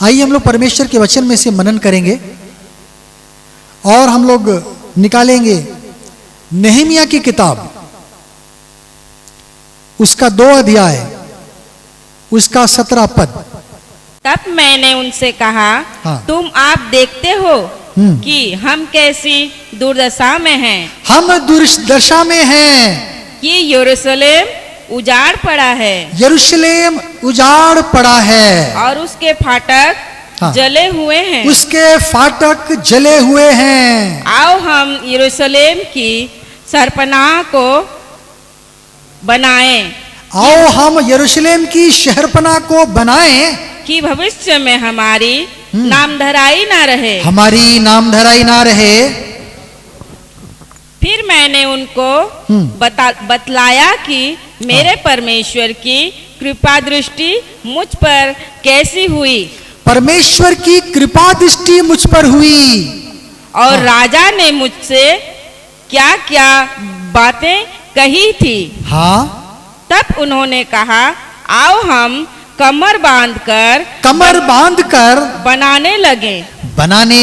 आइए हम लोग परमेश्वर के वचन में से मनन करेंगे और हम लोग निकालेंगे नेहमिया की किताब, उसका 2 अध्याय, उसका 17 पद। तब मैंने उनसे कहा, हाँ। तुम आप देखते हो कि हम कैसी दुर्दशा में हैं, हम दुर्दशा में हैं कि यरूशलेम उजाड़ पड़ा है, यरूशलेम उजाड़ पड़ा है और उसके फाटक हाँ। जले हुए हैं। उसके फाटक जले हुए हैं। आओ हम यरूशलेम की सरपनाह को बनाएं, आओ हम यरूशलेम की शहरपनाह को बनाएं कि भविष्य में हमारी नामधराई ना रहे। हमारी नामधराई ना रहे। फिर मैंने उनको बतलाया कि मेरे परमेश्वर की कृपा दृष्टि मुझ पर कैसी हुई, परमेश्वर की कृपा दृष्टि मुझ पर हुई, और राजा ने मुझसे क्या क्या बातें कही थी। हाँ। तब उन्होंने कहा, आओ हम कमर बांधकर बनाने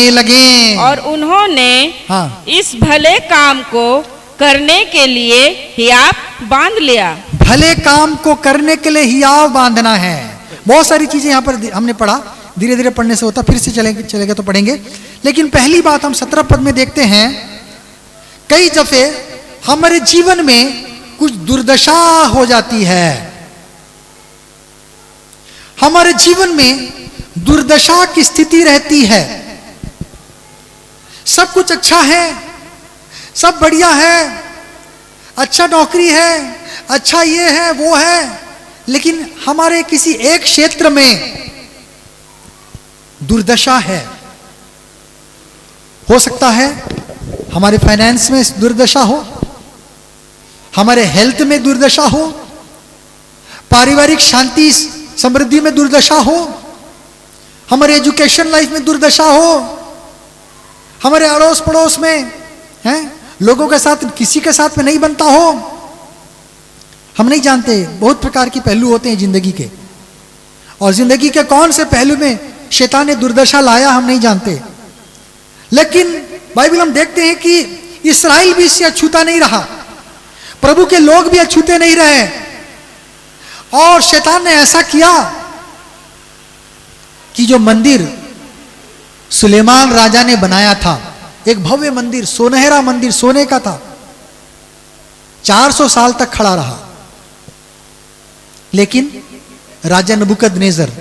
लगे। और उन्होंने हाँ। इस भले काम को करने के लिए हियाव बांध लिया। भले काम को करने के लिए हियाव बांधना है। बहुत सारी चीजें यहाँ पर हमने पढ़ा, धीरे धीरे पढ़ने से होता, फिर से चलेंगे तो पढ़ेंगे। लेकिन पहली बात हम 17 पद में देखते हैं, कई दफे हमारे जीवन में कुछ दुर्दशा हो जाती है। हमारे जीवन में दुर्दशा की स्थिति रहती है। सब कुछ अच्छा है, सब बढ़िया है, अच्छा नौकरी है, अच्छा ये है वो है, लेकिन हमारे किसी एक क्षेत्र में दुर्दशा है। हो सकता है हमारे फाइनेंस में दुर्दशा हो, हमारे हेल्थ में दुर्दशा हो, पारिवारिक शांति समृद्धि में दुर्दशा हो, हमारे एजुकेशन लाइफ में दुर्दशा हो, हमारे अड़ोस पड़ोस में हैं लोगों के साथ किसी के साथ में नहीं बनता हो। हम नहीं जानते, बहुत प्रकार के पहलू होते हैं जिंदगी के, और जिंदगी के कौन से पहलू में शैतान ने दुर्दशा लाया हम नहीं जानते। लेकिन बाइबल हम देखते हैं कि इस्राएल भी इससे अछूता नहीं रहा, प्रभु के लोग भी अछूते नहीं रहे, और शैतान ने ऐसा किया कि जो मंदिर सुलेमान राजा ने बनाया था, एक भव्य मंदिर, सोनहरा मंदिर, सोने का था, 400 साल तक खड़ा रहा। लेकिन राजा नबूकदनेस्सर,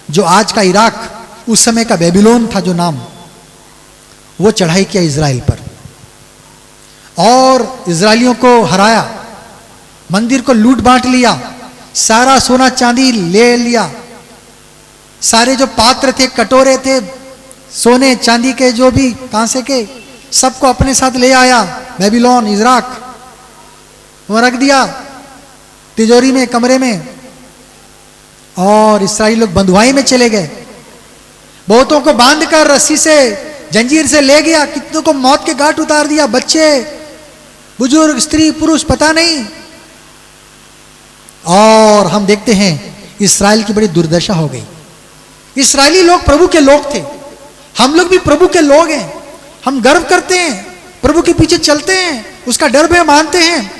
जो आज का इराक, उस समय का बेबीलोन था जो नाम, वो चढ़ाई किया इजराइल पर और इजराइलियों को हराया, मंदिर को लूट बांट लिया, सारा सोना चांदी ले लिया, सारे जो पात्र थे, कटोरे थे, सोने चांदी के जो भी कांसे के, सबको अपने साथ ले आया बेबीलोन, इजराक, वो रख दिया तिजोरी में, कमरे में, और इस्राएली लोग बंधुआई में चले गए। बहुतों को बांधकर रस्सी से, जंजीर से ले गया, कितनों को मौत के घाट उतार दिया, बच्चे, बुजुर्ग, स्त्री, पुरुष, पता नहीं। और हम देखते हैं इस्राएल की बड़ी दुर्दशा हो गई। इस्राएली लोग प्रभु के लोग थे, हम लोग भी प्रभु के लोग हैं, हम गर्व करते हैं, प्रभु के पीछे चलते हैं, उसका डर भय मानते हैं।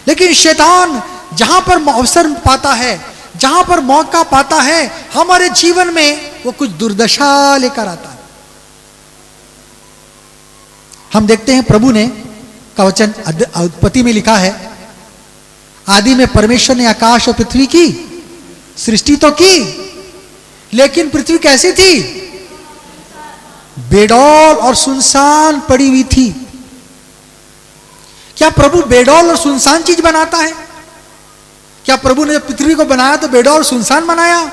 लेकिन शैतान जहां पर अवसर पाता है, जहां पर मौका पाता है, हमारे जीवन में वो कुछ दुर्दशा लेकर आता है। हम देखते हैं प्रभु ने का वचन उत्पत्ति में लिखा है, आदि में परमेश्वर ने आकाश और पृथ्वी की सृष्टि तो की, लेकिन पृथ्वी कैसी थी? बेडौल और सुनसान पड़ी हुई थी। क्या प्रभु बेडौल और सुनसान चीज बनाता है? क्या प्रभु ने जब पृथ्वी को बनाया तो बेडौल और सुनसान बनाया?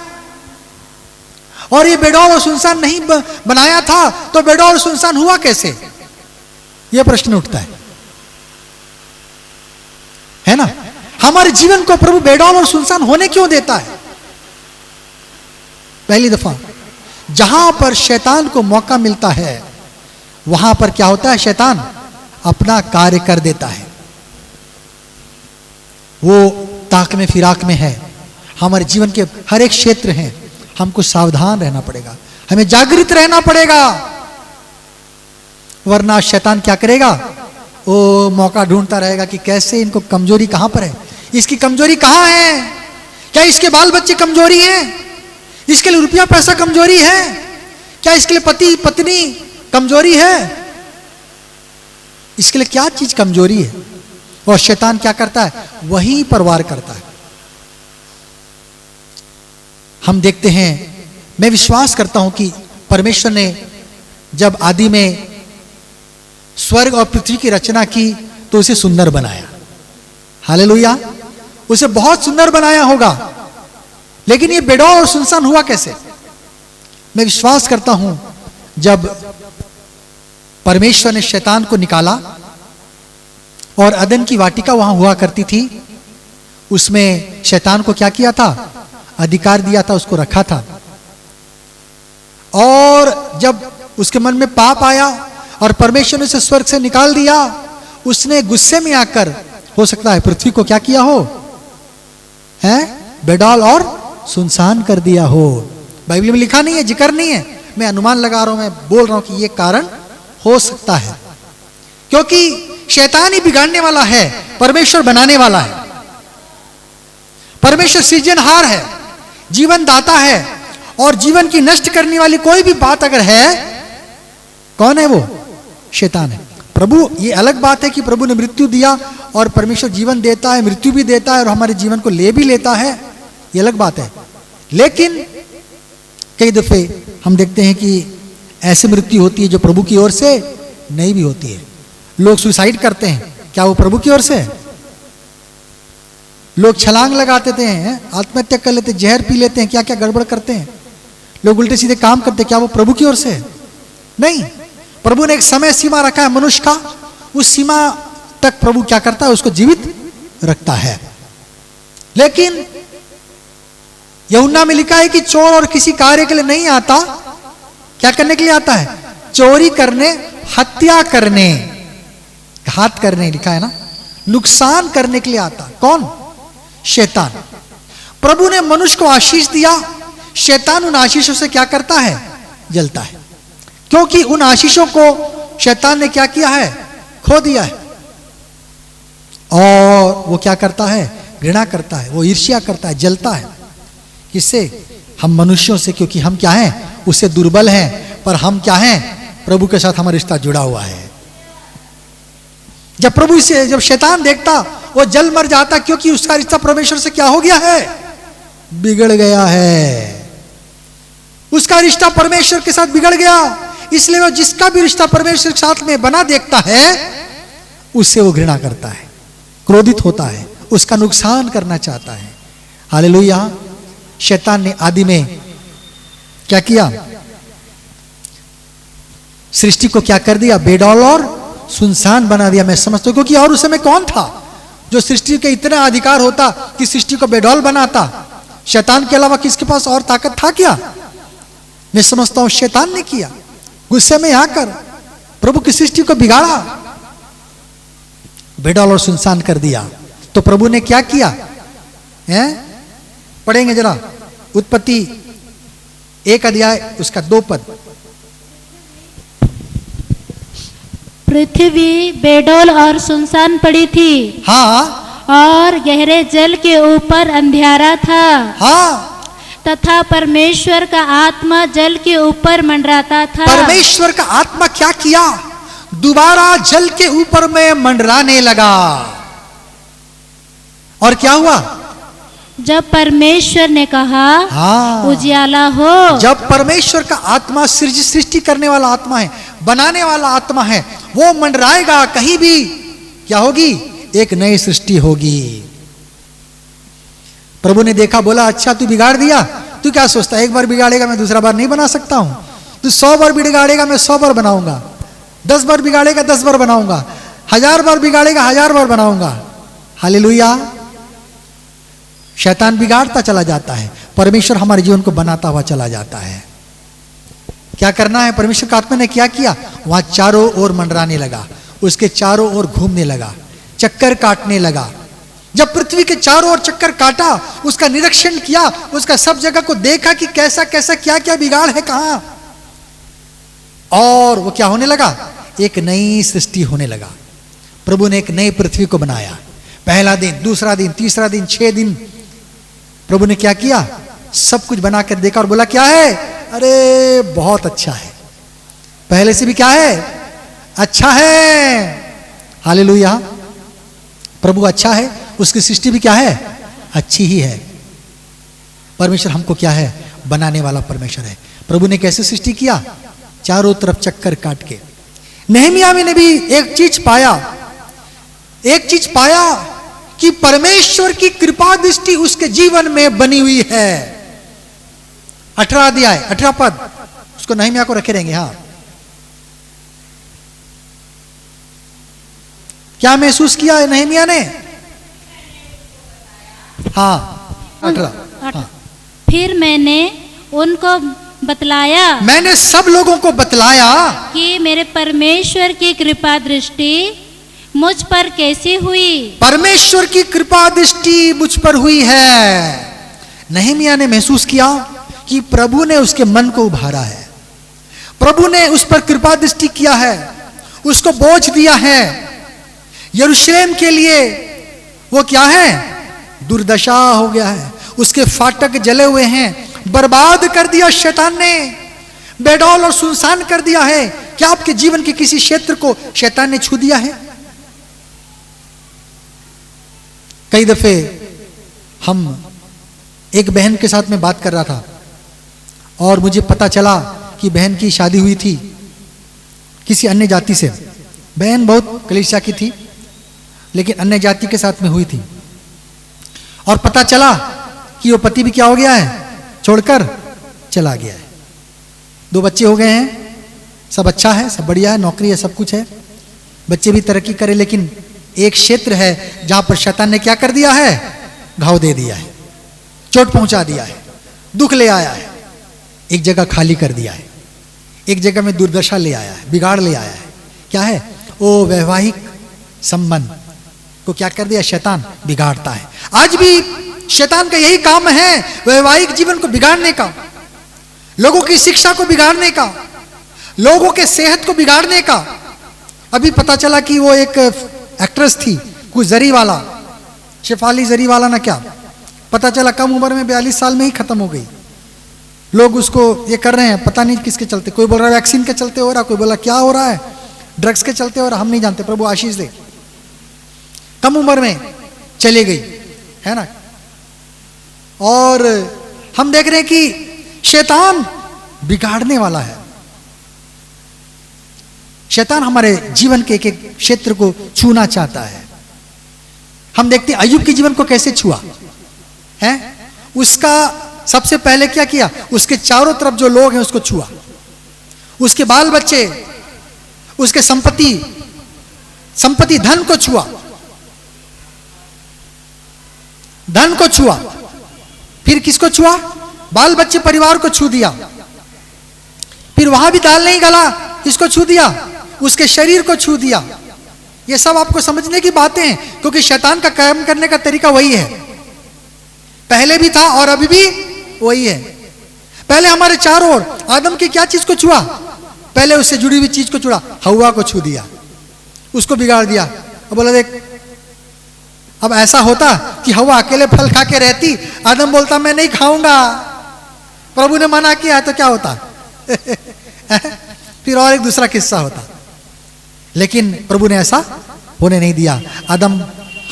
और ये बेडौल और सुनसान नहीं बनाया था तो बेडौल और सुनसान हुआ कैसे? यह प्रश्न उठता है ना? हमारे जीवन को प्रभु बेडौल और सुनसान होने क्यों देता है? पहली दफा जहां पर शैतान को मौका मिलता है, वहां पर क्या होता है? शैतान अपना कार्य कर देता है। वो ताक में फिराक में है। हमारे जीवन के हर एक क्षेत्र हैं, हमको सावधान रहना पड़ेगा। हमें जागृत रहना पड़ेगा, वरना शैतान क्या करेगा, वो मौका ढूंढता रहेगा कि कैसे इनको कमजोरी कहां पर है, इसकी कमजोरी कहां है, क्या इसके बाल बच्चे कमजोरी हैं, इसके लिए रुपया पैसा कमजोरी है, क्या इसके लिए पति पत्नी कमजोरी है, इसके लिए क्या चीज कमजोरी है। और शैतान क्या करता है, वहीं पर वार करता है। हम देखते हैं, मैं विश्वास करता हूं कि परमेश्वर ने जब आदि में स्वर्ग और पृथ्वी की रचना की तो उसे सुंदर बनाया, हालेलुया, उसे बहुत सुंदर बनाया होगा। लेकिन ये बेडौल और सुनसान हुआ कैसे? मैं विश्वास करता हूं जब परमेश्वर ने शैतान को निकाला और अदन की वाटिका वहां हुआ करती थी, उसमें शैतान को क्या किया था, अधिकार दिया था, उसको रखा था। और जब उसके मन में पाप आया और परमेश्वर ने उसे स्वर्ग से निकाल दिया, उसने गुस्से में आकर, हो सकता है पृथ्वी को क्या किया हो, है बेडौल और सुनसान कर दिया हो। बाइबल में लिखा नहीं है, जिक्र नहीं है, मैं अनुमान लगा रहा हूं, मैं बोल रहा हूं कि यह कारण हो सकता है, क्योंकि शैतान ही बिगाड़ने वाला है, परमेश्वर बनाने वाला है। परमेश्वर सृजनहार है, जीवन दाता है, और जीवन की नष्ट करने वाली कोई भी बात अगर है, कौन है वो, शैतान है। प्रभु, ये अलग बात है कि प्रभु ने मृत्यु दिया और परमेश्वर जीवन देता है, मृत्यु भी देता है और हमारे जीवन को ले भी लेता है, ये अलग बात है। लेकिन कई दफे हम देखते हैं कि ऐसी मृत्यु होती है जो प्रभु की ओर से नहीं भी होती है। लोग सुसाइड करते हैं, क्या वो प्रभु की ओर से है? लोग छलांग लगा देते हैं, आत्महत्या कर लेते हैं, जहर पी लेते हैं, क्या क्या गड़बड़ करते हैं, लोग उल्टे सीधे काम करते हैं, क्या वो प्रभु की ओर से है? नहीं। प्रभु ने एक समय सीमा रखा है मनुष्य का, उस सीमा तक प्रभु क्या करता है, उसको जीवित रखता है। लेकिन यूहन्ना में लिखा है कि चोर और किसी कार्य के लिए नहीं आता, क्या करने के लिए आता है, चोरी करने, हत्या करने, घात करने, लिखा है ना, नुकसान करने के लिए आता। कौन? शैतान। प्रभु ने मनुष्य को आशीष दिया, शैतान उन आशीषों से क्या करता है, जलता है, क्योंकि उन आशीषों को शैतान ने क्या किया है, खो दिया है। और वो क्या करता है, घृणा करता है, वो ईर्ष्या करता है, जलता है। किससे? हम मनुष्यों से, क्योंकि हम क्या हैं, उससे दुर्बल हैं, पर हम क्या हैं, प्रभु के साथ हमारा रिश्ता जुड़ा हुआ है। जब प्रभु से, जब शैतान देखता, वो जल मर जाता, क्योंकि उसका रिश्ता परमेश्वर से क्या हो गया है, बिगड़ गया है। उसका रिश्ता परमेश्वर के साथ बिगड़ गया, इसलिए वो जिसका भी रिश्ता परमेश्वर के साथ में बना देखता है, उससे वो घृणा करता है, क्रोधित होता है, उसका नुकसान करना चाहता है। हालेलुया। शैतान ने आदि में क्या किया, सृष्टि को क्या कर दिया, बेडौल और सुनसान बना दिया। मैं समझता हूं, क्योंकि और उस समय कौन था जो सृष्टि के इतना अधिकार होता कि सृष्टि को बेडौल बनाता? शैतान के अलावा किसके पास और ताकत था क्या? मैं समझता हूं शैतान ने किया, गुस्से में आकर प्रभु की सृष्टि को बिगाड़ा, बेडौल और सुनसान कर दिया। तो प्रभु ने क्या किया है, पढ़ेंगे जरा, उत्पत्ति 1 अध्याय उसका 2 पद। पृथ्वी बेडौल और सुनसान पड़ी थी, हाँ, और गहरे जल के ऊपर अंधियारा था, हाँ, तथा परमेश्वर का आत्मा जल के ऊपर मंडराता था। परमेश्वर का आत्मा क्या किया, दोबारा जल के ऊपर में मंडराने लगा। और क्या हुआ, जब परमेश्वर ने कहा, हाँ, उजियाला हो। जब परमेश्वर का आत्मा सृष्टि करने वाला आत्मा है, बनाने वाला आत्मा है, वो मंडराएगा, कहीं भी क्या होगी, एक नई सृष्टि होगी। प्रभु ने देखा, बोला अच्छा तू बिगाड़ दिया, तू क्या सोचता है एक बार बिगाड़ेगा मैं दूसरा बार नहीं बना सकता हूं? तू 100 बार बिगाड़ेगा मैं 100 बार बनाऊंगा, 10 बार बिगाड़ेगा 10 बार बनाऊंगा, 1000 बार बिगाड़ेगा 1000 बार बनाऊंगा। हालेलुया। शैतान बिगाड़ता चला जाता है, परमेश्वर हमारे जीवन को बनाता हुआ चला जाता है। क्या करना है, परमेश्वर का आत्मा ने क्या किया, वहां चारों ओर मंडराने लगा, उसके चारों ओर घूमने लगा, चक्कर काटने लगा। जब पृथ्वी के चारों ओर चक्कर काटा, उसका निरीक्षण किया, उसका सब जगह को देखा कि कैसा कैसा क्या क्या बिगाड़ है, कहां और वो क्या होने लगा, एक नई सृष्टि होने लगा। प्रभु ने एक नई पृथ्वी को बनाया। पहला दिन, दूसरा दिन, तीसरा दिन, 6 दिन प्रभु ने क्या किया, सब कुछ बना कर देखा और बोला क्या है, अरे बहुत अच्छा है, पहले से भी क्या है, अच्छा है। हालेलुया। प्रभु अच्छा है, उसकी सृष्टि भी क्या है, अच्छी ही है। परमेश्वर हमको क्या है, बनाने वाला परमेश्वर है। प्रभु ने कैसे सृष्टि किया, चारों तरफ चक्कर काट के। नहमिया ने भी एक चीज पाया कि परमेश्वर की कृपा दृष्टि उसके जीवन में बनी हुई है। 18 अध्याय 18 पद, उसको नहमिया को रखे रहेंगे। हाँ, क्या महसूस किया है नहमिया ने? हाँ 18। हाँ। फिर मैंने उनको बतलाया, मैंने सब लोगों को बतलाया कि मेरे परमेश्वर की कृपा दृष्टि मुझ पर कैसी हुई। परमेश्वर की कृपा दृष्टि मुझ पर हुई है। नहमिया ने महसूस किया कि प्रभु ने उसके मन को उभारा है, प्रभु ने उस पर कृपा दृष्टि किया है, उसको बोझ दिया है। यरूशलेम के लिए वो क्या है, दुर्दशा हो गया है, उसके फाटक जले हुए हैं, बर्बाद कर दिया शैतान ने, बेडौल और सुनसान कर दिया है। क्या आपके जीवन के किसी क्षेत्र को शैतान ने छू दिया है? कई दफे हम एक बहन के साथ में बात कर रहा था और मुझे पता चला कि बहन की शादी हुई थी किसी अन्य जाति से। बहन बहुत कलीसिया की थी लेकिन अन्य जाति के साथ में हुई थी, और पता चला कि वो पति भी क्या हो गया है, छोड़कर चला गया है। 2 बच्चे हो गए हैं, सब अच्छा है, सब बढ़िया है, नौकरी है, सब कुछ है, बच्चे भी तरक्की करे। लेकिन एक क्षेत्र है जहां पर शैतान ने क्या कर दिया है, घाव दे दिया है, चोट पहुंचा दिया है, दुख ले आया है। एक जगह खाली कर दिया है, एक जगह में दुर्दशा ले आया है, बिगाड़ ले आया है। क्या है वो, वैवाहिक संबंध को क्या कर दिया, शैतान बिगाड़ता है। आज भी शैतान का यही काम है, वैवाहिक जीवन को बिगाड़ने का, लोगों की शिक्षा को बिगाड़ने का, लोगों के सेहत को बिगाड़ने का। अभी पता चला कि वो एक एक्ट्रेस थी, कुछ जरीवाला, शेफाली जरीवाला ना, क्या पता चला कम उम्र में 42 साल में ही खत्म हो गई। लोग उसको ये कर रहे हैं, पता नहीं किसके चलते, कोई बोल रहा है वैक्सीन के चलते हो रहा, कोई बोला क्या हो रहा है, ड्रग्स के चलते हो रहा, हम नहीं जानते। प्रभु आशीष दे, कम उम्र में चली गई है ना। और हम देख रहे हैं कि शैतान बिगाड़ने वाला है। शैतान हमारे जीवन के एक एक क्षेत्र को छूना चाहता है। हम देखते हैं अय्यूब के जीवन को कैसे छुआ है। उसका सबसे पहले क्या किया, उसके चारों तरफ जो लोग हैं उसको छुआ, उसके बाल बच्चे, उसके संपत्ति धन को छुआ, धन को छुआ। फिर किसको छुआ, बाल बच्चे परिवार को छू दिया। फिर वहां भी दाल नहीं गला, इसको छू दिया, उसके शरीर को छू दिया। ये सब आपको समझने की बातें हैं, क्योंकि शैतान का काम करने का तरीका वही है, पहले भी था और अभी भी वही है। पहले हमारे चारों ओर आदम की क्या चीज को छुआ, पहले उससे जुड़ी हुई चीज को छुआ, हवा को छू दिया, उसको बिगाड़ दिया। अब बोला देख, अब ऐसा होता कि हवा अकेले फल खा के रहती, आदम बोलता मैं नहीं खाऊंगा, प्रभु ने मना किया तो क्या होता फिर और एक दूसरा किस्सा होता। लेकिन प्रभु ने ऐसा होने नहीं दिया। आदम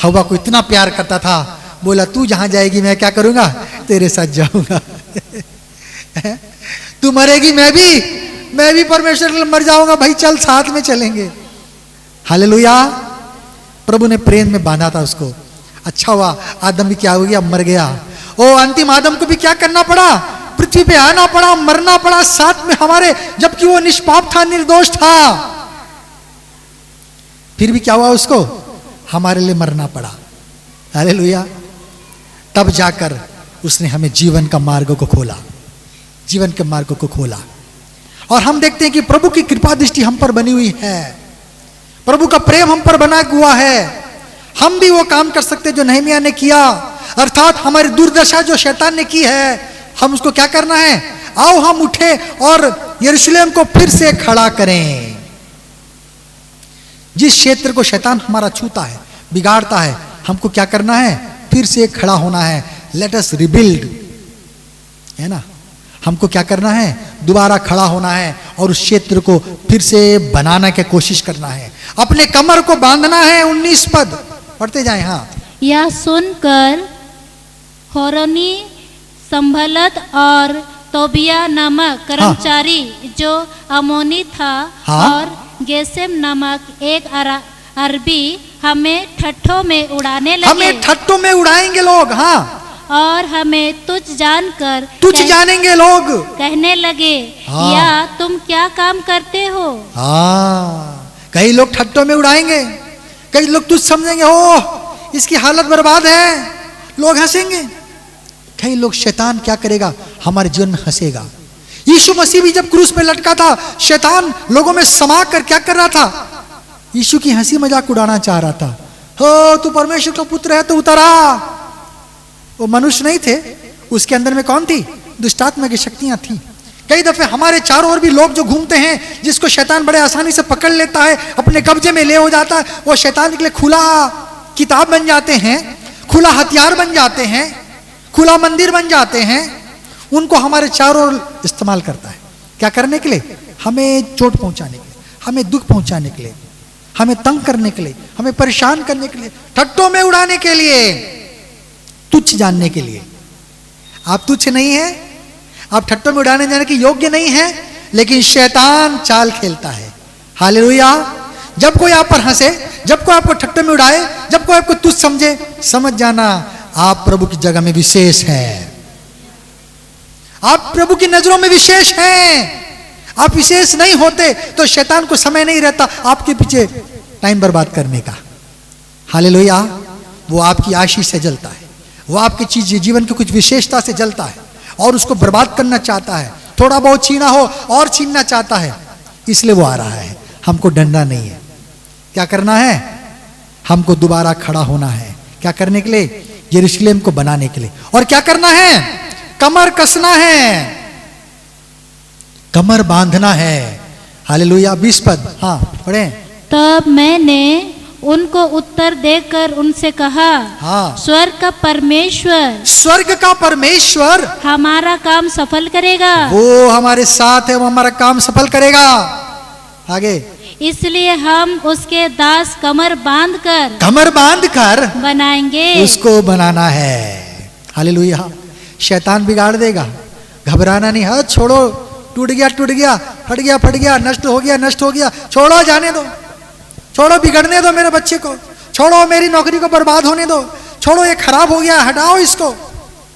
हवा को इतना प्यार करता था, बोला तू जहां जाएगी मैं क्या करूंगा, तेरे साथ जाऊंगा तू मरेगी मैं भी परमेश्वर के लिए मर जाऊंगा, भाई चल साथ में चलेंगे। हालेलुया। प्रभु ने प्रेम में बांधा था उसको। अच्छा हुआ आदम भी क्या हो गया, मर गया। ओ अंतिम आदम को भी क्या करना पड़ा, पृथ्वी पे आना पड़ा, मरना पड़ा साथ में हमारे, जबकि वो निष्पाप था, निर्दोष था। फिर भी क्या हुआ, उसको हमारे लिए मरना पड़ा। हालेलुया। तब जाकर उसने हमें जीवन का मार्ग को खोला, जीवन के मार्ग को खोला। और हम देखते हैं कि प्रभु की कृपा दृष्टि हम पर बनी हुई है, प्रभु का प्रेम हम पर बना हुआ है। हम भी वो काम कर सकते जो नहमिया ने किया, अर्थात हमारी दुर्दशा जो शैतान ने की है, हम उसको क्या करना है, आओ हम उठे और यरूशलेम को फिर से खड़ा करें। जिस क्षेत्र को शैतान हमारा छूता है, बिगाड़ता है, हमको क्या करना है? फिर से खड़ा होना है। लेट अस रिबिल्ड, है ना? हमको क्या करना है? दोबारा खड़ा होना है और उस क्षेत्र को फिर से बनाने की कोशिश करना है। अपने कमर को बांधना है। 19 पद पढ़ते जाएं। हाँ, यह सुनकर होरोनी, संभलत और तोबिया नामक कर्मचारी जो अमोनी था, हाँ? और गेसेम नामक एक अरबी हमें ठट्ठों में उड़ाने लगे। हमें ठट्ठों में उड़ाएंगे लोग। हाँ, और हमें तुच्छ जानकर तुच्छ जानेंगे लोग। कहने लगे, हाँ। या तुम क्या काम करते हो? हाँ, कई लोग ठट्ठों में उड़ाएंगे, कई लोग तुच्छ समझेंगे, ओह इसकी हालत बर्बाद है, लोग हंसेंगे। कई लोग, शैतान क्या करेगा? हमारे जीवन में हंसेगा। यीशु मसीह भी जब क्रूस पे लटका था, शैतान लोगों में समा कर क्या कर रहा था? यीशु की हंसी मजाक उड़ाना चाह रहा था। हो तू परमेश्वर का पुत्र है तो उतरा। वो मनुष्य नहीं थे, उसके अंदर में कौन थी? दुष्टात्मा की शक्तियां थी। कई दफे हमारे चारों ओर भी लोग जो घूमते हैं, जिसको शैतान बड़े आसानी से पकड़ लेता है, अपने कब्जे में ले हो जाता है, वो शैतान के लिए खुला किताब बन जाते हैं, खुला हथियार बन जाते हैं, खुला मंदिर बन जाते हैं। उनको हमारे चारों ओर इस्तेमाल करता है। क्या करने के लिए? हमें चोट पहुंचाने के लिए, हमें दुख पहुंचाने के लिए, हमें तंग करने के लिए, हमें परेशान करने के लिए, ठट्टों में उड़ाने के लिए, तुच्छ जानने के लिए। आप तुच्छ नहीं है, आप ठट्टों में उड़ाने जाने के योग्य नहीं है, लेकिन शैतान चाल खेलता है। हालेलुया। जब कोई आप पर हंसे, जब कोई आपको ठट्टों में उड़ाए, जब कोई आपको तुच्छ समझे, समझ जाना आप प्रभु की जगह में विशेष हैं। आप प्रभु की नजरों में विशेष हैं। आप विशेष नहीं होते तो शैतान को समय नहीं रहता आपके पीछे टाइम बर्बाद करने का। हालेलुया। वो आपकी आशीष से जलता है, वो आपकी चीज जीवन की कुछ विशेषता से जलता है और उसको बर्बाद करना चाहता है। थोड़ा बहुत छीना हो और छीनना चाहता है, इसलिए वो आ रहा है। हमको डरना नहीं है। क्या करना है? हमको दोबारा खड़ा होना है। क्या करने के लिए? यरूशलेम को बनाने के लिए। और क्या करना है? कमर कसना है, कमर बांधना है। हालेलुया। 20 पद, हाँ पढ़े। तब मैंने उनको उत्तर देकर उनसे कहा, हाँ, स्वर्ग का परमेश्वर, स्वर्ग का परमेश्वर हमारा काम सफल करेगा। वो हमारे साथ है, वो हमारा काम सफल करेगा। आगे, इसलिए हम उसके दास कमर बांध कर बनाएंगे। उसको बनाना है। हालेलुया। शैतान बिगाड़ देगा, घबराना नहीं। हाँ छोड़ो, टूट गया, फट गया, नष्ट हो गया, छोड़ो, जाने दो, छोड़ो, बिगड़ने दो मेरे बच्चे को, छोड़ो मेरी नौकरी को बर्बाद होने दो, छोड़ो ये खराब हो गया, हटाओ इसको।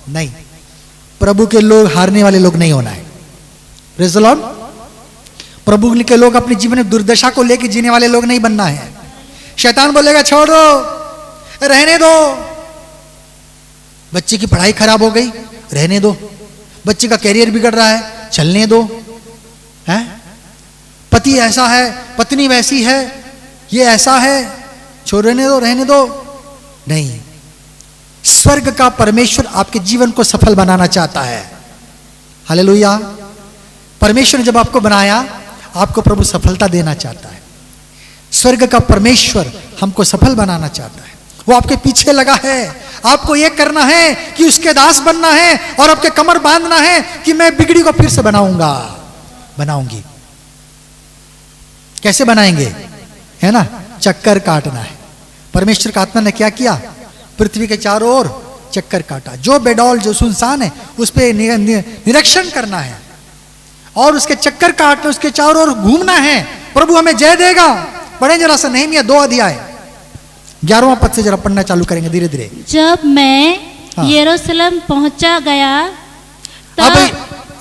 नहीं, प्रभु के लोग हारने वाले लोग नहीं होना है। Praise the Lord. प्रभु के लोग अपने जीवन में दुर्दशा को लेकर जीने वाले लोग नहीं बनना है। शैतान बोलेगा छोड़ दो, रहने दो, बच्चे की पढ़ाई खराब हो गई, रहने दो, बच्चे का कैरियर बिगड़ रहा है, चलने दो, हैं? पति ऐसा है, पत्नी वैसी है, ये ऐसा है, रहने दो। नहीं, स्वर्ग का परमेश्वर आपके जीवन को सफल बनाना चाहता है। हालेलुया। परमेश्वर ने जब आपको बनाया, आपको प्रभु सफलता देना चाहता है। स्वर्ग का परमेश्वर हमको सफल बनाना चाहता है। वो आपके पीछे लगा है। आपको ये करना है कि उसके दास बनना है और आपके कमर बांधना है कि मैं बिगड़ी को फिर से बनाऊंगी। कैसे बनाएंगे? है ना, चक्कर काटना है। परमेश्वर का आत्मा ने क्या किया? पृथ्वी के चारों ओर चक्कर काटा। जो बेडौल, जो सुनसान है, उस पर निरीक्षण करना है और उसके चक्कर काटना, उसके चारों ओर घूमना है। प्रभु हमें जय देगा। पढ़े जरा सा नहमीया 2 अध्याय 11वां पद से जरा पढ़ना चालू करेंगे धीरे धीरे। जब मैं यरूशलेम पहुंचा गया,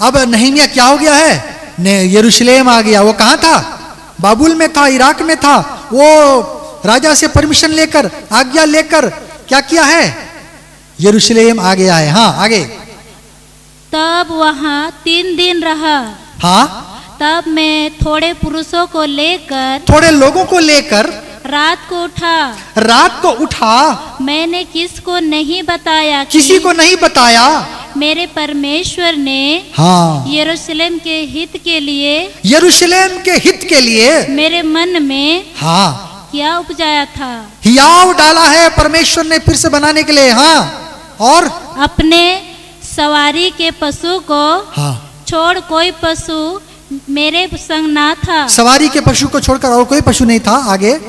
अब नहमीया क्या हो गया है? यरूशलेम आ गया। वो कहां था? बाबुल में था, इराक में था। वो राजा से परमिशन लेकर, आज्ञा लेकर क्या किया है? यरूशलेम आ गया है। हाँ आगे। तब वहां 3 दिन रहा। हाँ, तब मैं थोड़े पुरुषों को लेकर, थोड़े लोगों को लेकर रात को उठा। मैंने किसी को नहीं बताया मेरे परमेश्वर ने हाँ, यरूशलेम के हित के लिए यरूशलेम के हित के लिए मेरे मन में हाँ क्या उपजाया था। हियाव डाला है परमेश्वर ने फिर से बनाने के लिए। हाँ, और अपने सवारी के पशु को हाँ, छोड़ कोई पशु मेरे संग ना था। सवारी के पशु को छोड़कर और कोई पशु नहीं था। आगे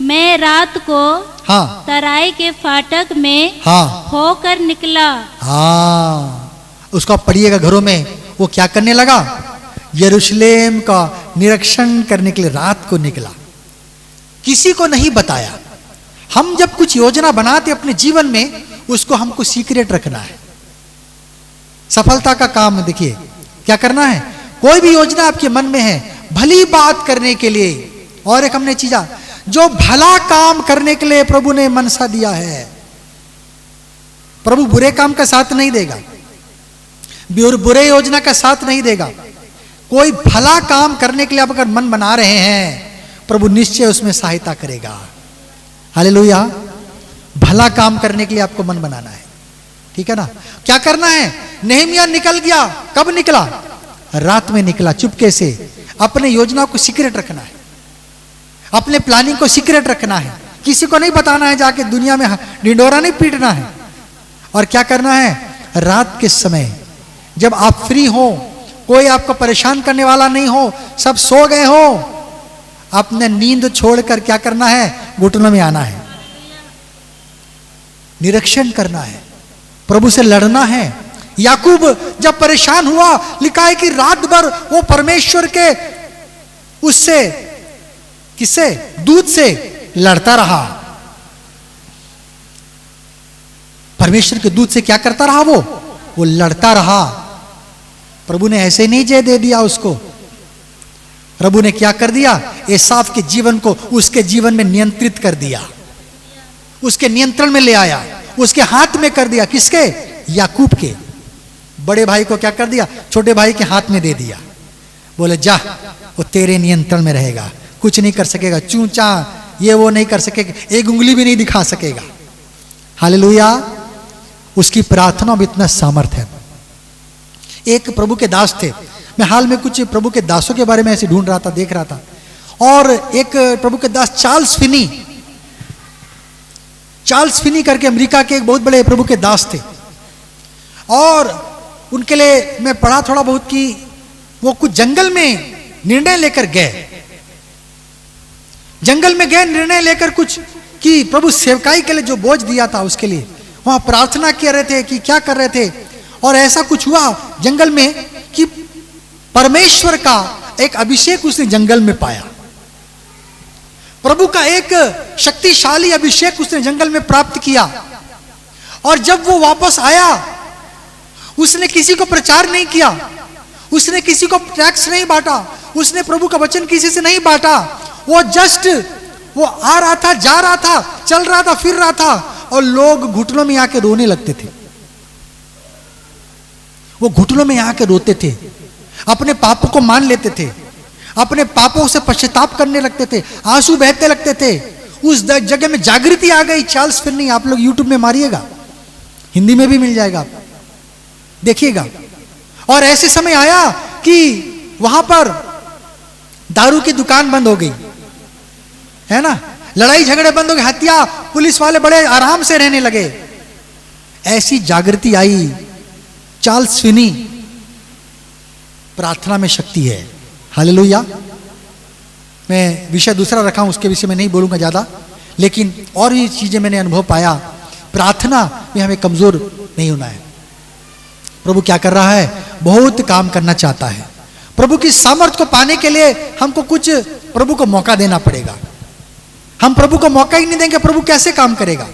मैं रात को हाँ, तराई के फाटक में हाँ, होकर निकला। हाँ, उसको आप पढ़िएगा घरों में। वो क्या करने लगा? यरूशलेम का निरीक्षण करने के लिए रात को निकला। किसी को नहीं बताया। हम जब कुछ योजना बनाते अपने जीवन में, उसको हमको सीक्रेट रखना है। सफलता का काम देखिए क्या करना है। कोई भी योजना आपके मन में है भली बात करने के लिए, और एक हमने चीजा जो भला काम करने के लिए प्रभु ने मनसा दिया है। प्रभु बुरे काम का साथ नहीं देगा, बुरे योजना का साथ नहीं देगा। कोई भला काम करने के लिए आप अगर मन बना रहे हैं, प्रभु निश्चय उसमें सहायता करेगा। हालेलुया। भला काम करने के लिए आपको मन बनाना है, ठीक है ना। क्या करना है? नेहमिया निकल गया। कब निकला? रात में निकला, चुपके से। अपने योजना को सीक्रेट रखना है, अपने प्लानिंग को सीक्रेट रखना है। किसी को नहीं बताना है, जाके दुनिया में ढिंडोरा नहीं पीटना है। और क्या करना है? रात के समय जब आप फ्री हो, कोई आपको परेशान करने वाला नहीं हो, सब सो गए हो, अपने नींद छोड़कर क्या करना है? घुटनों में आना है, निरीक्षण करना है, प्रभु से लड़ना है। याकूब जब परेशान हुआ, लिखा है कि रात भर वो परमेश्वर के उससे, किससे? दूत से लड़ता रहा। परमेश्वर के दूत से क्या करता रहा? वो लड़ता रहा। प्रभु ने ऐसे नहीं जय दे दिया उसको। प्रभु ने क्या कर दिया? एसाव के जीवन को उसके जीवन में नियंत्रित कर दिया, उसके नियंत्रण में ले आया, उसके हाथ में कर दिया। किसके? याकूब के। बड़े भाई को क्या कर दिया? छोटे भाई के हाथ में दे दिया। बोले जा, वो तेरे नियंत्रण में रहेगा, कुछ नहीं कर सकेगा, चूचा ये वो नहीं कर सकेगा, एक उंगली भी नहीं दिखा सकेगा। हालेलुया। उसकी प्रार्थना में इतना सामर्थ्य है। एक प्रभु के दास थे, मैं हाल में कुछ प्रभु के दासों के बारे में ऐसे ढूंढ रहा था, देख रहा था, और एक प्रभु के दास चार्ल्स फिनी करके अमेरिका के एक बहुत बड़े प्रभु के दास थे। और उनके लिए मैं पढ़ा थोड़ा बहुत कि वो कुछ जंगल में निर्णय लेकर गए, जंगल में गए निर्णय लेकर कुछ कि प्रभु सेवकाई के लिए जो बोझ दिया था उसके लिए वहां प्रार्थना कर रहे थे कि क्या कर रहे थे। और ऐसा कुछ हुआ जंगल में कि परमेश्वर का एक अभिषेक उसने जंगल में पाया। प्रभु का एक शक्तिशाली अभिषेक उसने जंगल में प्राप्त किया। और जब वो वापस आया, उसने किसी को प्रचार नहीं किया, उसने किसी को टैक्स नहीं बांटा, उसने प्रभु का वचन किसी से नहीं बांटा। वो जस्ट वो आ रहा था, जा रहा था, चल रहा था, फिर रहा था, और लोग घुटनों में आके रोने लगते थे। वो घुटनों में आके रोते थे, अपने पापों को मान लेते थे, अपने पापों से पश्चाताप करने लगते थे, आंसू बहते लगते थे। उस जगह में जागृति आ गई। चार्ल्स फिनी, आप लोग यूट्यूब में मारिएगा, हिंदी में भी मिल जाएगा, आप देखिएगा। और ऐसे समय आया कि वहां पर दारू की दुकान बंद हो गई, है ना, लड़ाई झगड़े बंद हो गए, हत्या, पुलिस वाले बड़े आराम से रहने लगे। ऐसी जागृति आई। चार्ल्स फिनी, प्रार्थना में शक्ति है। हालेलुया। मैं विषय दूसरा रखा हूं, उसके विषय में नहीं बोलूंगा ज्यादा, लेकिन और भी चीजें मैंने अनुभव पाया। प्रार्थना में हमें कमजोर नहीं होना है। प्रभु क्या कर रहा है? बहुत काम करना चाहता है। प्रभु की सामर्थ्य को पाने के लिए हमको कुछ प्रभु को मौका देना पड़ेगा। हम प्रभु को मौका ही नहीं देंगे, प्रभु कैसे काम करेगा?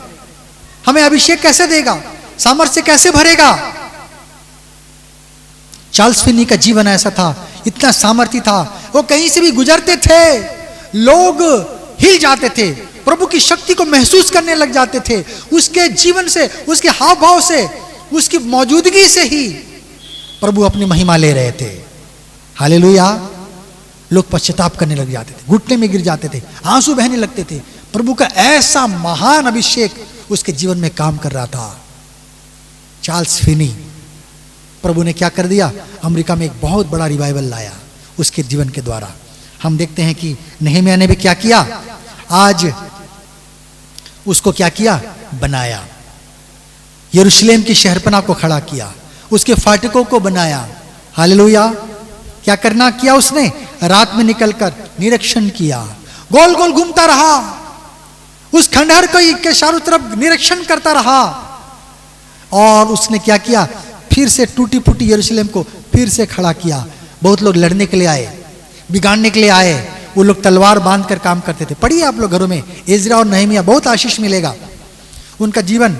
हमें अभिषेक कैसे देगा? सामर्थ्य से कैसे भरेगा? चार्ल्स फिनी का जीवन ऐसा था, इतना सामर्थ्य था, वो कहीं से भी गुजरते थे, लोग हिल जाते थे, प्रभु की शक्ति को महसूस करने लग जाते थे। उसके जीवन से, उसके हाव भाव से, उसकी मौजूदगी से ही प्रभु अपनी महिमा ले रहे थे। हालेलुया। लोग पश्चाताप करने लग जाते थे, घुटने में गिर जाते थे, आंसू बहने लगते थे। प्रभु का ऐसा महान अभिषेक उसके जीवन में काम कर रहा था। चार्ल्स फिनी प्रभु ने क्या कर दिया, अमेरिका में एक बहुत बड़ा रिवाइवल लाया उसके जीवन के द्वारा। हम देखते हैं कि नहम्याह ने भी क्या किया, आज उसको क्या किया, बनाया, यरूशलेम की शहरपनाह को खड़ा किया, उसके फाटकों को बनाया। हालेलुया। क्या करना किया उसने, रात में निकलकर निरीक्षण किया, गोल गोल घूमता रहा, उस खंडहर के चारों तरफ निरीक्षण करता रहा, और उसने क्या किया, फिर से टूटी फूटी यरूशलेम को फिर से खड़ा किया। बहुत लोग लड़ने के लिए आए, बिगाड़ने के लिए आए, वो लोग तलवार बांध कर काम करते थे। पढ़िए आप लोग घरों में एजरा और नहम्याह, बहुत आशीष मिलेगा। उनका जीवन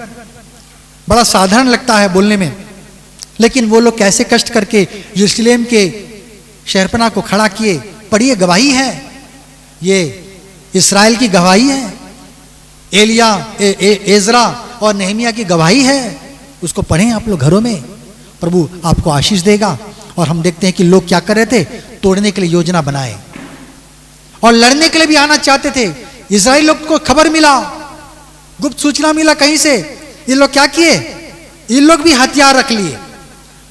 बड़ा साधारण लगता है बोलने में, लेकिन वो लोग कैसे कष्ट करके यरूशलेम के शहरपनाह को खड़ा किए। पढ़िए, गवाही है, ये इस्राएल की गवाही है, एलिया एजरा और नहम्याह की गवाही है। उसको पढ़ें आप लोग घरों में, प्रभु आपको आशीष देगा। और हम देखते हैं कि लोग क्या कर रहे थे, तोड़ने के लिए योजना बनाए और लड़ने के लिए भी आना चाहते थे। इस्राएल लोग को खबर मिला, गुप्त सूचना मिला कहीं से, ये लोग क्या किए, इन लोग भी हथियार रख लिए,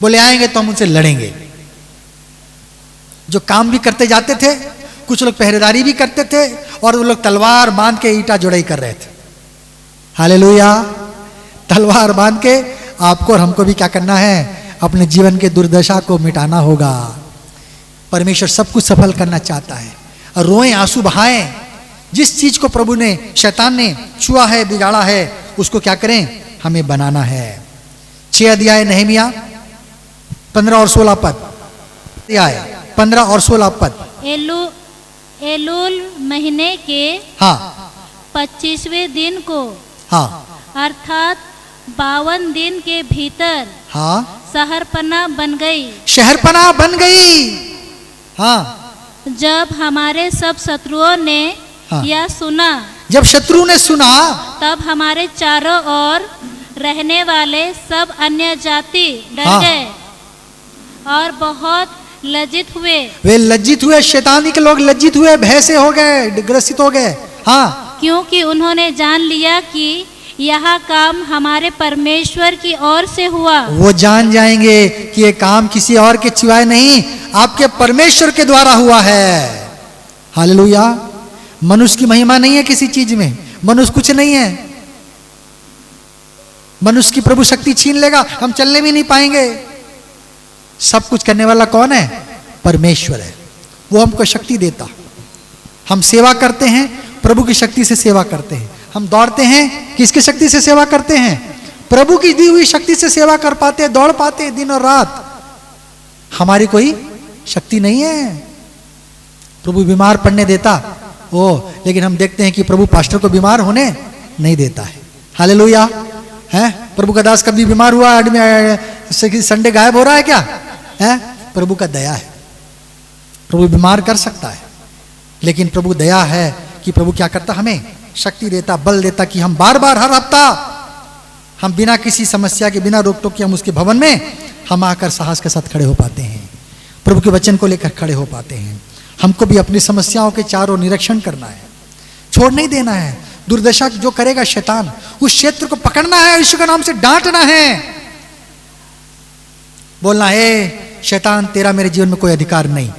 बोले आएंगे तो हम उनसे लड़ेंगे। जो काम भी करते जाते थे, कुछ लोग पहरेदारी भी करते थे, और वो लोग तलवार बांध के ईटा जोड़ाई कर रहे थे। हालेलुया। तलवार बांध के आपको और हमको भी क्या करना है, अपने जीवन के दुर्दशा को मिटाना होगा। परमेश्वर सब कुछ सफल करना चाहता है, और रोएं आंसू बहाएं। जिस चीज को प्रभु ने, शैतान ने छुआ है, बिगाड़ा है, उसको क्या करें, हमें बनाना है। 6 अध्याय नहम्याह 15 और 16 पद, 15 और 16 पद। एलूल महीने के हाँ 25वें दिन को, हाँ अर्थात 52 दिन के भीतर हाँ शहरपनाह बन गई। शहरपनाह बन गई। हाँ, जब हमारे सब शत्रुओं ने हाँ। यह सुना, जब शत्रु ने सुना, तब हमारे चारों ओर रहने वाले सब अन्य जाति डर हाँ। गए और बहुत लज्जित हुए। वे लज्जित हुए, शैतानी के लोग लज्जित हुए, भय से हो गए, ग्रसित हो गए। हाँ, क्योंकि उन्होंने जान लिया कि यह काम हमारे परमेश्वर की ओर से हुआ। वो जान जाएंगे कि ये काम किसी और के सिवाय नहीं, आपके परमेश्वर के द्वारा हुआ है। हालेलुया। मनुष्य की महिमा नहीं है किसी चीज में, मनुष्य कुछ नहीं है। मनुष्य की प्रभु शक्ति छीन लेगा, हम चलने भी नहीं पाएंगे। सब कुछ करने वाला कौन है, परमेश्वर है। वो हमको शक्ति देता, हम सेवा करते हैं, प्रभु की शक्ति से सेवा करते हैं। हम दौड़ते हैं, किसकी शक्ति से सेवा करते हैं, प्रभु की दी हुई शक्ति से सेवा कर पाते हैं, दौड़ पाते हैं दिन और रात। हमारी कोई शक्ति नहीं है। प्रभु बीमार पड़ने देता लेकिन हम देखते हैं कि प्रभु पास्टर को बीमार होने नहीं देता है। हालेलुया। है, प्रभु का दास कभी बीमार हुआ, संडे गायब हो रहा है क्या, है? प्रभु का दया है, प्रभु बीमार कर सकता है, लेकिन प्रभु दया है कि प्रभु क्या करता, हमें शक्ति देता, बल देता कि हम बार बार हर हफ्ता हम बिना किसी समस्या के, बिना रोक टोक के हम उसके भवन में हम आकर साहस के साथ खड़े हो पाते हैं, प्रभु के वचन को लेकर खड़े हो पाते हैं। हमको भी अपनी समस्याओं के चारों निरीक्षण करना है, छोड़ नहीं देना है। दुर्दशा जो करेगा शैतान, उस क्षेत्र को पकड़ना है, यीशु के नाम से डांटना है, बोलना है शैतान तेरा मेरे जीवन में कोई अधिकार नहीं,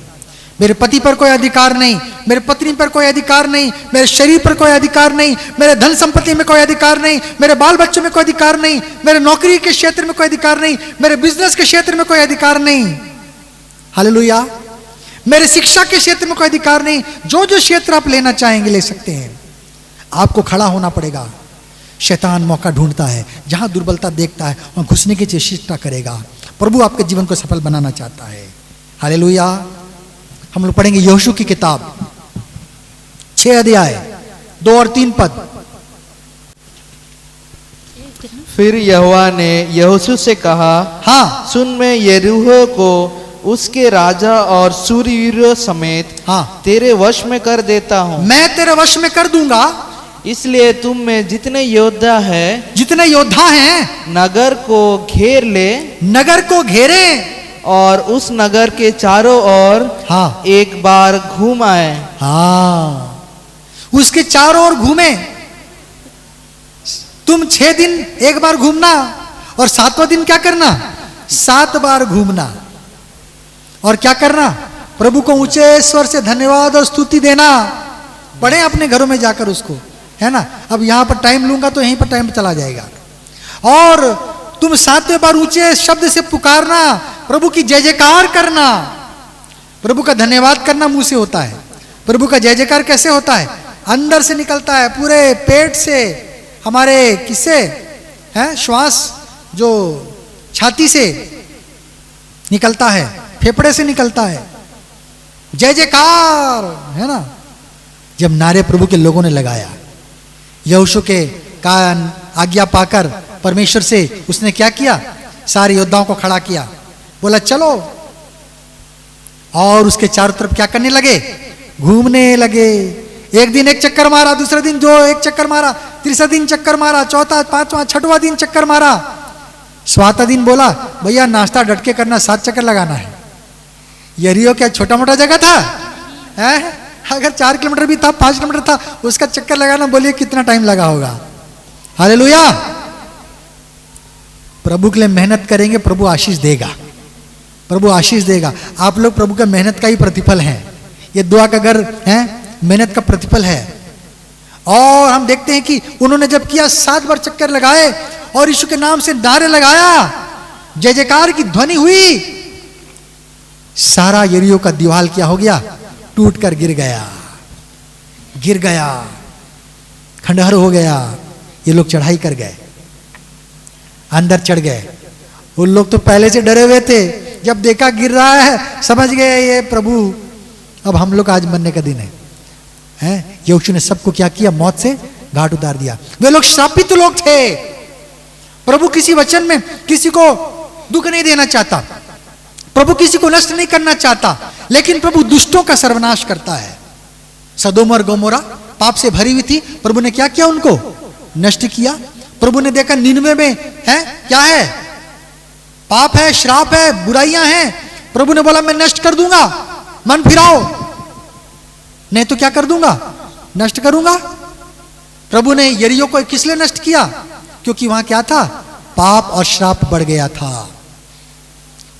मेरे पति पर कोई अधिकार नहीं, मेरे पत्नी पर कोई अधिकार नहीं, मेरे शरीर पर कोई अधिकार नहीं, मेरे धन संपत्ति में कोई अधिकार नहीं, मेरे बाल बच्चों में कोई अधिकार नहीं, मेरे नौकरी के क्षेत्र में कोई अधिकार नहीं, मेरे बिजनेस के क्षेत्र में कोई अधिकार नहीं। हालेलुया। मेरे शिक्षा के क्षेत्र में कोई अधिकार नहीं। जो जो क्षेत्र आप लेना चाहेंगे ले सकते हैं। आपको खड़ा होना पड़ेगा। शैतान मौका ढूंढता है, जहां दुर्बलता देखता है वहां घुसने की चेष्टा करेगा। प्रभु आपके जीवन को सफल बनाना चाहता है। हालेलुया। हम लोग पढ़ेंगे यहोशू की किताब 6 अध्याय 2 और 3 पद। फिर यहोवा ने यहोशू से कहा, हाँ, सुन, मैं यरीहो को उसके राजा और सूरवीरों समेत तेरे वश में कर देता हूँ। मैं तेरे वश में कर दूंगा, इसलिए तुम में जितने योद्धा हैं, नगर को घेर ले, नगर को घेरे और उस नगर के चारों ओर एक बार घूम आए। उसके चारों ओर घूमे। तुम 6 दिन एक बार घूमना और 7वां दिन क्या करना, 7 बार घूमना और क्या करना, प्रभु को ऊंचे स्वर से धन्यवाद और स्तुति देना। पढ़े अपने घरों में जाकर उसको, है ना। अब यहां पर टाइम लूंगा तो यहीं पर टाइम चला जाएगा। और तुम 7वें बार ऊंचे शब्द से पुकारना, प्रभु की जय जयकार करना। प्रभु का धन्यवाद करना मुंह से होता है, प्रभु का जय जयकार कैसे होता है, अंदर से निकलता है, पूरे पेट से, हमारे किससे है, श्वास जो छाती से निकलता है, फेफड़े से निकलता है, जय जयकार, है ना। जब नारे प्रभु के लोगों ने लगाया, यहोशू के कान आज्ञा पाकर परमेश्वर से उसने क्या किया, सारे योद्धाओं को खड़ा किया, बोला चलो। और उसके चारों तरफ क्या करने लगे, घूमने लगे। एक दिन एक चक्कर मारा, दूसरे दिन जो एक चक्कर मारा, तीसरा दिन चक्कर मारा, चौथा, पांचवा, छठवां दिन चक्कर मारा। 7वां दिन बोला भैया नाश्ता डटके करना, 7 चक्कर लगाना है। यरीहो क्या छोटा मोटा जगह था, है? अगर 4 किलोमीटर भी था, 5 किलोमीटर था, उसका चक्कर लगाना बोलिए कितना टाइम लगा होगा। हालेलुया। प्रभु के लिए मेहनत करेंगे, प्रभु आशीष देगा, प्रभु आशीष देगा। आप लोग प्रभु का मेहनत का ही प्रतिफल है। ये दुआ का घर है, मेहनत का प्रतिफल है। और हम देखते हैं कि उन्होंने जब किया, 7 बार चक्कर लगाए और यीशु के नाम से नारे लगाया, जय जयकार की ध्वनि हुई, सारा यरीहो का दीवाल क्या हो गया, टूट कर गिर गया, गिर गया, खंडहर हो गया। ये लोग चढ़ाई कर गए, अंदर चढ़ गए। उन लोग तो पहले से डरे हुए थे, जब देखा गिर रहा है समझ गए ये प्रभु अब हम लोग आज मरने का दिन है। यहोशू ने सबको क्या किया, मौत से घाट उतार दिया। वे लोग श्रापित लोग थे। प्रभु किसी वचन में किसी को दुख नहीं देना चाहता, प्रभु किसी को नष्ट नहीं करना चाहता, लेकिन प्रभु दुष्टों का सर्वनाश करता है। सदोम और गोमोरा पाप से भरी हुई थी, प्रभु ने क्या किया, उनको नष्ट किया। प्रभु ने देखा निनवे में है क्या है, पाप है, श्राप है, बुराइयां हैं। प्रभु ने बोला मैं नष्ट कर दूंगा, मन फिराओ, नहीं तो क्या कर दूंगा, नष्ट करूंगा। प्रभु ने यरीहो को किस लिए नष्ट किया, क्योंकि वहां क्या था, पाप और श्राप बढ़ गया था।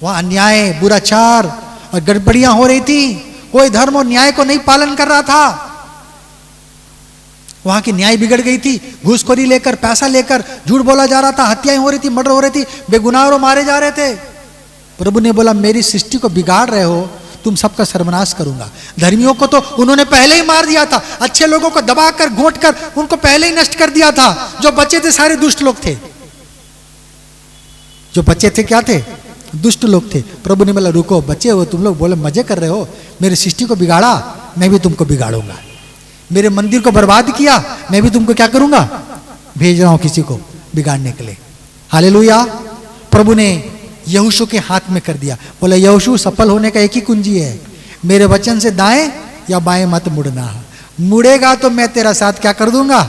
वहां अन्याय, बुराचार और गड़बड़ियां हो रही थी। कोई धर्म और न्याय को नहीं पालन कर रहा था। वहां की न्याय बिगड़ गई थी, घूसखोरी लेकर, पैसा लेकर झूठ बोला जा रहा था, हत्याएं हो रही थी, मर्डर हो रही थी, बेगुनाह मारे जा रहे थे। प्रभु ने बोला मेरी सृष्टि को बिगाड़ रहे हो, तुम सबका सर्वनाश करूंगा। धर्मियों को तो उन्होंने पहले ही मार दिया था, अच्छे लोगों को दबाकर घोंटकर उनको पहले ही नष्ट कर दिया था। जो बच्चे थे सारे दुष्ट लोग थे, जो बच्चे थे क्या थे, दुष्ट लोग थे। प्रभु ने बोला रुको बच्चे हो तुम लोग, बोले मजे कर रहे हो, मेरी सृष्टि को बिगाड़ा, मैं भी तुमको बिगाड़ूंगा। मेरे मंदिर को बर्बाद किया, मैं भी तुमको क्या करूंगा, भेज रहा हूं किसी को बिगाड़ने के लिए। हालेलुया। प्रभु ने यहोशू के हाथ में कर दिया, बोला यहोशू सफल होने का एक ही कुंजी है, मेरे वचन से दाएं या बाएं मत मुड़ना। मुड़ेगा तो मैं तेरा साथ क्या कर दूंगा,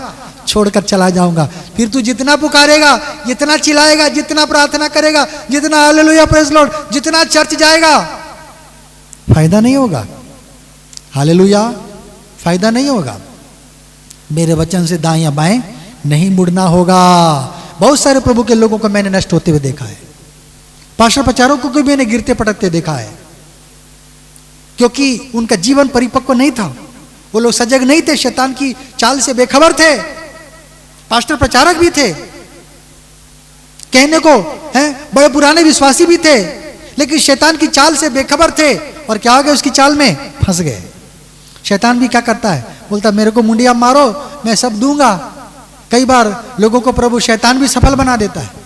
छोड़कर चला जाऊंगा। फिर तू जितना पुकारेगा, जितना चिल्लाएगा, जितना प्रार्थना करेगा, जितना हालेलुया प्रेज़ लॉर्ड, जितना चर्च जाएगा, फायदा नहीं होगा। हालेलुया, फायदा नहीं होगा। मेरे वचन से दाएं या बाएं नहीं मुड़ना होगा। बहुत सारे प्रभु के लोगों को मैंने नष्ट होते हुए देखा है, पास्टर प्रचारकों को भी मैंने गिरते पटकते देखा है, क्योंकि उनका जीवन परिपक्व नहीं था। वो लोग सजग नहीं थे, शैतान की चाल से बेखबर थे। पास्टर प्रचारक भी थे, कहने को हैं बड़े पुराने विश्वासी भी थे, लेकिन शैतान की चाल से बेखबर थे। और क्या हो गया, उसकी चाल में फंस गए। शैतान भी क्या करता है, बोलता मेरे को मुंडिया मारो मैं सब दूंगा। कई बार लोगों को प्रभु शैतान भी सफल बना देता है।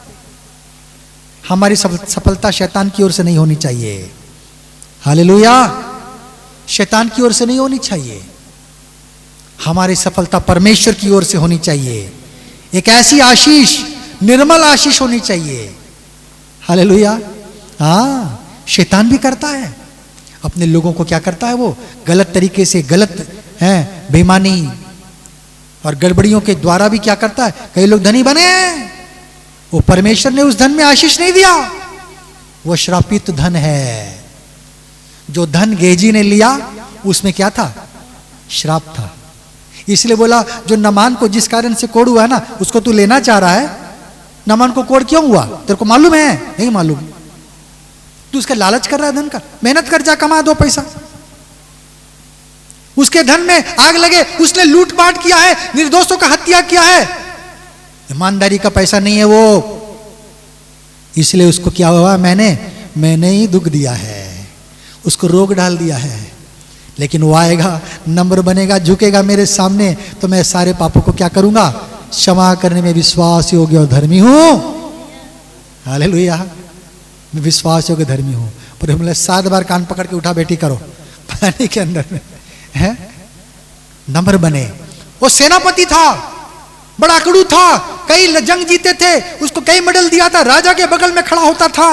हमारी सफलता शैतान की ओर से नहीं होनी चाहिए। हालेलुया, शैतान की ओर से नहीं होनी चाहिए। हमारी सफलता परमेश्वर की ओर से होनी चाहिए। एक ऐसी आशीष, निर्मल आशीष होनी चाहिए। हालेलुया। हाँ, शैतान भी करता है, अपने लोगों को क्या करता है, वो गलत तरीके से, गलत है बेईमानी और गड़बड़ियों के द्वारा भी क्या करता है। कई लोग धनी बने, वो परमेश्वर ने उस धन में आशीष नहीं दिया, वो श्रापित धन है। जो धन गेजी ने लिया उसमें क्या था, श्राप था। इसलिए बोला जो नमान को जिस कारण से कोड़ हुआ है ना, उसको तू लेना चाह रहा है। नमान को कोड़ क्यों हुआ, तेरे को मालूम है? नहीं मालूम। तू उसका लालच कर रहा है धन का? मेहनत कर, जा कमा 2 पैसा। उसके धन में आग लगे, उसने लूटपाट किया है, निर्दोषों का हत्या किया है, ईमानदारी का पैसा नहीं है वो। इसलिए उसको क्या हुआ, मैंने ही दुख दिया है, उसको रोक डाल दिया है। लेकिन वो आएगा, नंबर बनेगा, झुकेगा मेरे सामने, तो मैं सारे पापों को क्या करूंगा, क्षमा करने में विश्वास योग्य और धर्मी हूं। हालेलुया, मैं विश्वास योग्य धर्मी हूं। पर बोले 7 बार कान पकड़ के उठा बेटी करो पानी के अंदर में है, नंबर बने। वो सेनापति था, बड़ा अकड़ू था, कई जंग जीते थे, उसको कई मेडल दिया था, राजा के बगल में खड़ा होता था,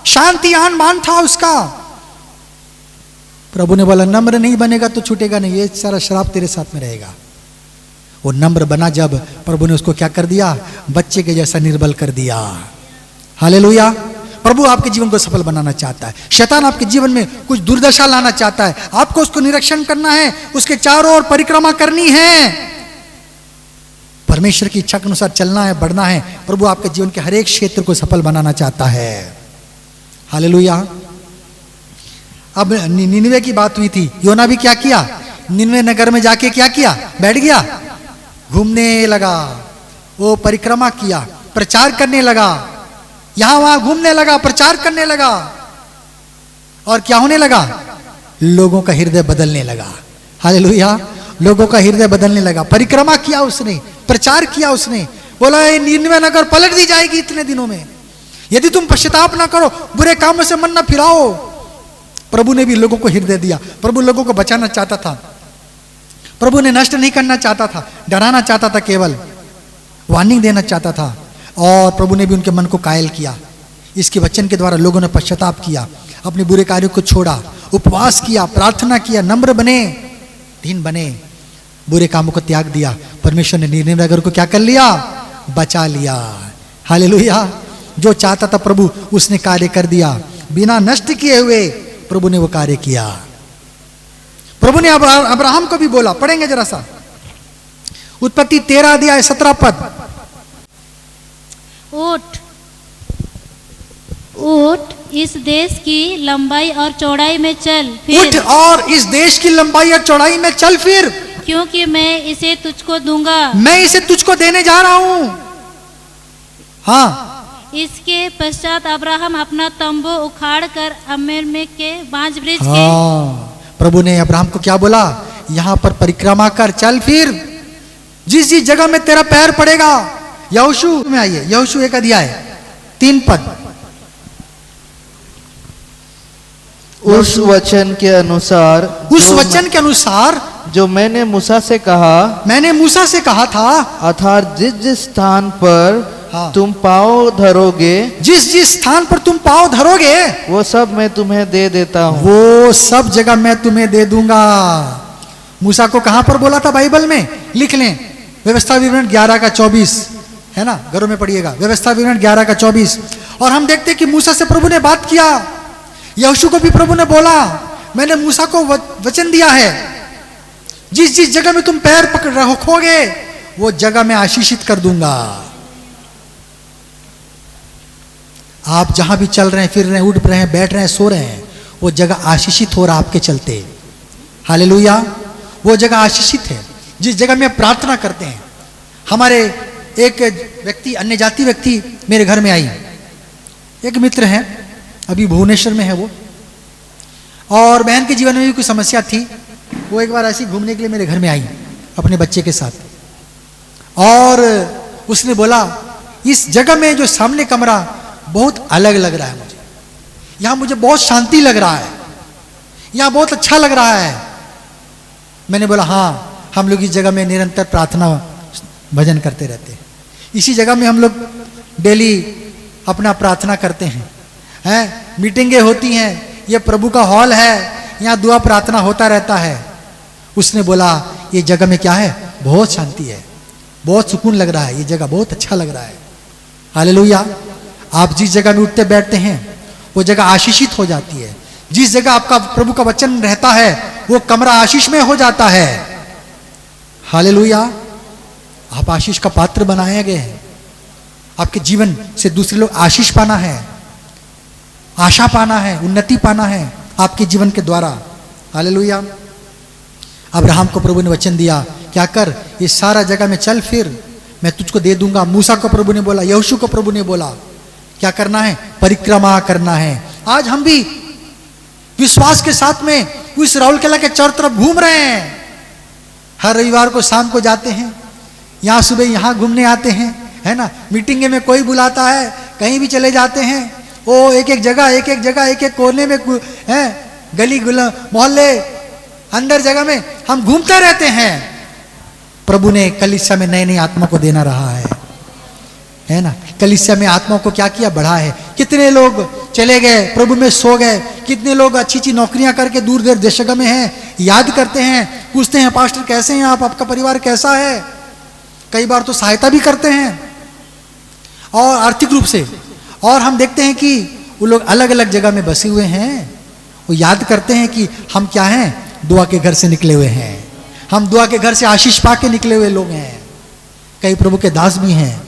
शांति आन मान था उसका। प्रभु ने बोला नम्र नहीं बनेगा तो छूटेगा नहीं, ये सारा श्राप तेरे साथ में रहेगा। वो नम्र बना जब, प्रभु ने उसको क्या कर दिया, बच्चे के जैसा निर्बल कर दिया। हालेलुया। प्रभु आपके जीवन को सफल बनाना चाहता है। शैतान आपके जीवन में कुछ दुर्दशा लाना चाहता है, आपको उसको निरीक्षण करना है, उसके चारों ओर परिक्रमा करनी है, परमेश्वर की इच्छा के अनुसार चलना है, बढ़ना है। प्रभु आपके जीवन के हर एक क्षेत्र को सफल बनाना चाहता है। हालेलुया। अब निनवे की बात हुई थी, योना भी क्या किया, निनवे नगर में जाके क्या किया, बैठ गया, घूमने लगा, वो परिक्रमा किया, प्रचार करने लगा, यहां वहां घूमने लगा, प्रचार करने लगा, और क्या होने लगा, लोगों का हृदय बदलने लगा। हालेलुया। लोगों का हृदय बदलने लगा, परिक्रमा किया उसने, प्रचार किया उसने, बोला ये निनवे नगर पलट दी जाएगी इतने दिनों में, यदि तुम पश्चाताप ना करो, बुरे कामों से मन ना फिराओ। प्रभु ने भी लोगों को हृदय दिया। प्रभु लोगों को बचाना चाहता था, प्रभु ने नष्ट नहीं करना चाहता था, डराना चाहता था, केवल वार्निंग देना चाहता था। और प्रभु ने भी उनके मन को कायल किया। इसके वचन के द्वारा लोगों ने पश्चाताप किया, अपने बुरे कार्यों को छोड़ा, उपवास किया, प्रार्थना किया, नम्र बने, दीन बने, बुरे कामों को त्याग दिया। परमेश्वर ने निनवे नगर को क्या कर लिया, बचा लिया। हालेलुया। जो चाहता था प्रभु उसने कार्य कर दिया, बिना नष्ट किए हुए प्रभु ने वो कार्य किया। प्रभु ने अब्राहम को भी बोला, पढ़ेंगे जरा सा, उत्पत्ति 13 अध्याय 17 पद। उठ इस देश की लंबाई और चौड़ाई में चल फिर, उठ और इस देश की लंबाई और चौड़ाई में चल फिर, क्योंकि मैं इसे तुझको दूंगा, मैं इसे तुझको देने जा रहा हूं। हाँ। इसके पश्चात अब्राहम अपना तंबू उखाड़ कर अम्मेर के बांज वृक्ष के, हाँ, प्रभु ने अब्राहम को क्या बोला, यहां पर परिक्रमा कर, चल फिर, जिस जिस जगह में तेरा पैर पड़ेगा। यहोशू में आइए, यहोशू 1 अध्याय 3 पद। उस वचन के अनुसार, उस वचन के अनुसार जो मैंने मूसा से कहा था, अर्थात जिस जिस स्थान पर हाँ, तुम पाँव धरोगे, जिस जिस स्थान पर तुम पाँव धरोगे, वो सब मैं तुम्हें दे देता हूँ, वो सब जगह मैं तुम्हें दे दूंगा। मूसा को कहां पर बोला था बाइबल में, लिख लें, व्यवस्था विवरण 11 का 24 है ना, घरों में पढ़िएगा, व्यवस्था विवरण 11 का 24। और हम देखते हैं कि मूसा से प्रभु ने बात किया, यहोशू को भी प्रभु ने बोला, मैंने मूसा को वचन दिया है, जिस जिस जगह में तुम पैर पकड़ रखोगे वो जगह मैं आशीषित कर दूंगा। आप जहां भी चल रहे हैं, फिर रहे हैं, उठ रहे हैं, बैठ रहे हैं, सो रहे हैं, वो जगह आशीषित हो रहा आपके चलते। हालेलुया। वो जगह आशीषित है जिस जगह में प्रार्थना करते हैं। हमारे एक व्यक्ति, अन्य जाति व्यक्ति मेरे घर में आई, एक मित्र है, अभी भुवनेश्वर में है वो, और बहन के जीवन में भी कोई समस्या थी। वो एक बार ऐसी घूमने के लिए मेरे घर में आई अपने बच्चे के साथ, और उसने बोला इस जगह में जो सामने कमरा बहुत अलग लग रहा है मुझे, यहां मुझे बहुत शांति लग रहा है, यहां बहुत अच्छा लग रहा है। मैंने बोला हाँ, हम लोग इस जगह में निरंतर प्रार्थना भजन करते रहते हैं, इसी जगह में हम लोग डेली अपना प्रार्थना करते हैं, मीटिंगें होती हैं, ये प्रभु का हॉल है, यहाँ दुआ प्रार्थना होता रहता है। उसने बोला ये जगह में क्या है, बहुत शांति है, बहुत सुकून लग रहा है, ये जगह बहुत अच्छा लग रहा है। हालेलुया। आप जिस जगह में उठते बैठते हैं वो जगह आशीषित हो जाती है। जिस जगह आपका प्रभु का वचन रहता है वो कमरा आशीष में हो जाता है। हालेलुया। आप आशीष का पात्र बनाए गए हैं, आपके जीवन से दूसरे लोग आशीष पाना है। आशा पाना है, उन्नति पाना है आपके जीवन के द्वारा। हालेलुया। अब्राहम को प्रभु ने वचन दिया, क्या कर, ये सारा जगह में चल फिर, मैं तुझको दे दूंगा। मूसा को प्रभु ने बोला, यहोशू को प्रभु ने बोला, क्या करना है, परिक्रमा करना है। आज हम भी विश्वास के साथ में उस राउरकेला के चारों तरफ घूम रहे हैं। हर रविवार को शाम को जाते हैं, यहाँ सुबह यहाँ घूमने आते हैं, है ना। मीटिंग में कोई बुलाता है, कहीं भी चले जाते हैं। वो एक एक जगह कोने में है, गली गुला मोहल्ले अंदर जगह में हम घूमते रहते हैं। प्रभु ने कलीसिया में नई नई आत्मा को देना रहा है ना। कलीसिया में आत्मा को क्या किया, बढ़ा है। कितने लोग चले गए, प्रभु में सो गए। कितने लोग अच्छी अच्छी नौकरियां करके दूर दूर देशों में हैं, याद करते हैं, पूछते हैं पास्टर कैसे हैं आप, आपका परिवार कैसा है। कई बार तो सहायता भी करते हैं और आर्थिक रूप से। और हम देखते हैं कि वो लोग अलग अलग जगह में बसे हुए हैं। वो याद करते हैं कि हम क्या हैं, दुआ के घर से निकले हुए हैं। हम दुआ के घर से आशीष पा के निकले हुए लोग हैं। कई प्रभु के दास भी हैं,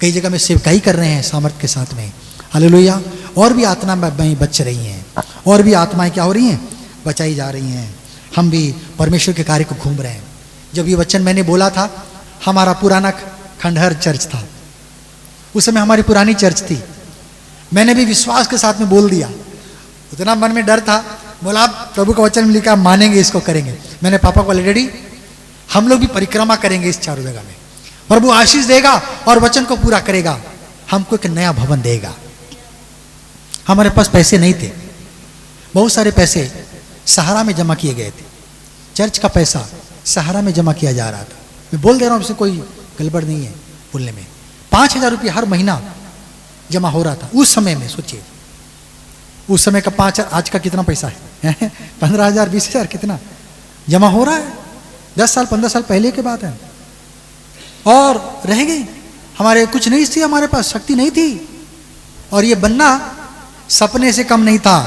कई जगह में सेवकाई कर रहे हैं सामर्थ के साथ में। हालेलुया। और भी आत्माएं बच रही हैं, और भी आत्माएं क्या हो रही हैं, बचाई जा रही हैं। हम भी परमेश्वर के कार्य को घूम रहे हैं। जब ये वचन मैंने बोला था, हमारा पुराना खंडहर चर्च था, उस समय हमारी पुरानी चर्च थी। मैंने भी विश्वास के साथ में बोल दिया, उतना मन में डर था। बोला आप प्रभु का वचन में लिखा, मानेंगे, इसको करेंगे। मैंने पापा को ऑलरेडी, हम लोग भी परिक्रमा करेंगे इस चारों जगह में, प्रभु आशीष देगा और वचन को पूरा करेगा, हमको एक नया भवन देगा। हमारे पास पैसे नहीं थे, बहुत सारे पैसे सहारा में जमा किए गए थे। चर्च का पैसा सहारा में जमा किया जा रहा था। मैं बोल दे रहा हूँ, इससे कोई गड़बड़ नहीं है बोलने में। 5,000 रुपये हर महीना जमा हो रहा था उस समय में। सोचिए उस समय का 5,000, आज का कितना पैसा है 15,000 20,000 कितना जमा हो रहा है। 10 साल 15 साल पहले की बात है। और रह गई, हमारे कुछ नहीं थी, हमारे पास शक्ति नहीं थी। और ये बनना सपने से कम नहीं था,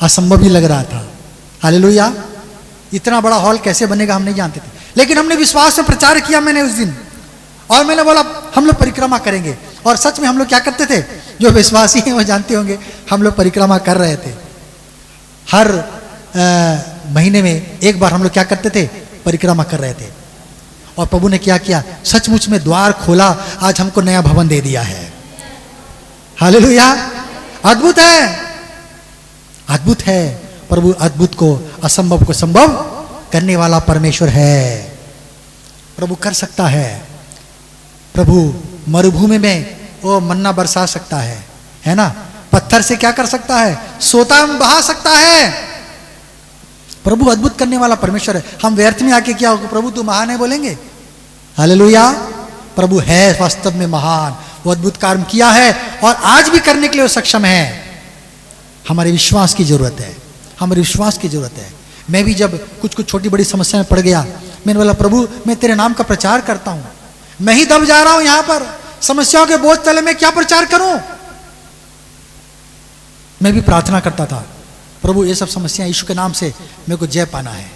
असंभव ही लग रहा था। हालेलुया। इतना बड़ा हॉल कैसे बनेगा हम नहीं जानते थे, लेकिन हमने विश्वास में प्रचार किया मैंने उस दिन। और मैंने बोला हम लोग परिक्रमा करेंगे। और सच में हम लोग क्या करते थे, जो विश्वासी हैं वो जानते होंगे, हम लोग परिक्रमा कर रहे थे। हर महीने में एक बार हम लोग क्या करते थे, परिक्रमा कर रहे थे। और प्रभु ने क्या किया, सचमुच में द्वार खोला, आज हमको नया भवन दे दिया है। हालेलुया। अद्भुत है, अद्भुत है। प्रभु अद्भुत को, असंभव को संभव करने वाला परमेश्वर है। प्रभु कर सकता है। प्रभु मरुभूमि में वो मन्ना बरसा सकता है ना। पत्थर से क्या कर सकता है, सोता बहा सकता है। प्रभु अद्भुत करने वाला परमेश्वर है। हम व्यर्थ में आके क्या होगा, प्रभु तू महान है बोलेंगे। हालेलुया। प्रभु है वास्तव में महान, वो अद्भुत कार्य किया है और आज भी करने के लिए वो सक्षम है। हमारे विश्वास की जरूरत है, हमारे विश्वास की जरूरत है। मैं भी जब कुछ कुछ छोटी बड़ी समस्या में पड़ गया, मैंने बोला प्रभु मैं तेरे नाम का प्रचार करता हूं, मैं ही दब जा रहा हूं यहां पर समस्याओं के बोझ तले में, क्या प्रचार करूं। मैं भी प्रार्थना करता था, प्रभु ये सब समस्याएं यीशु के नाम से मेरे को जय पाना है।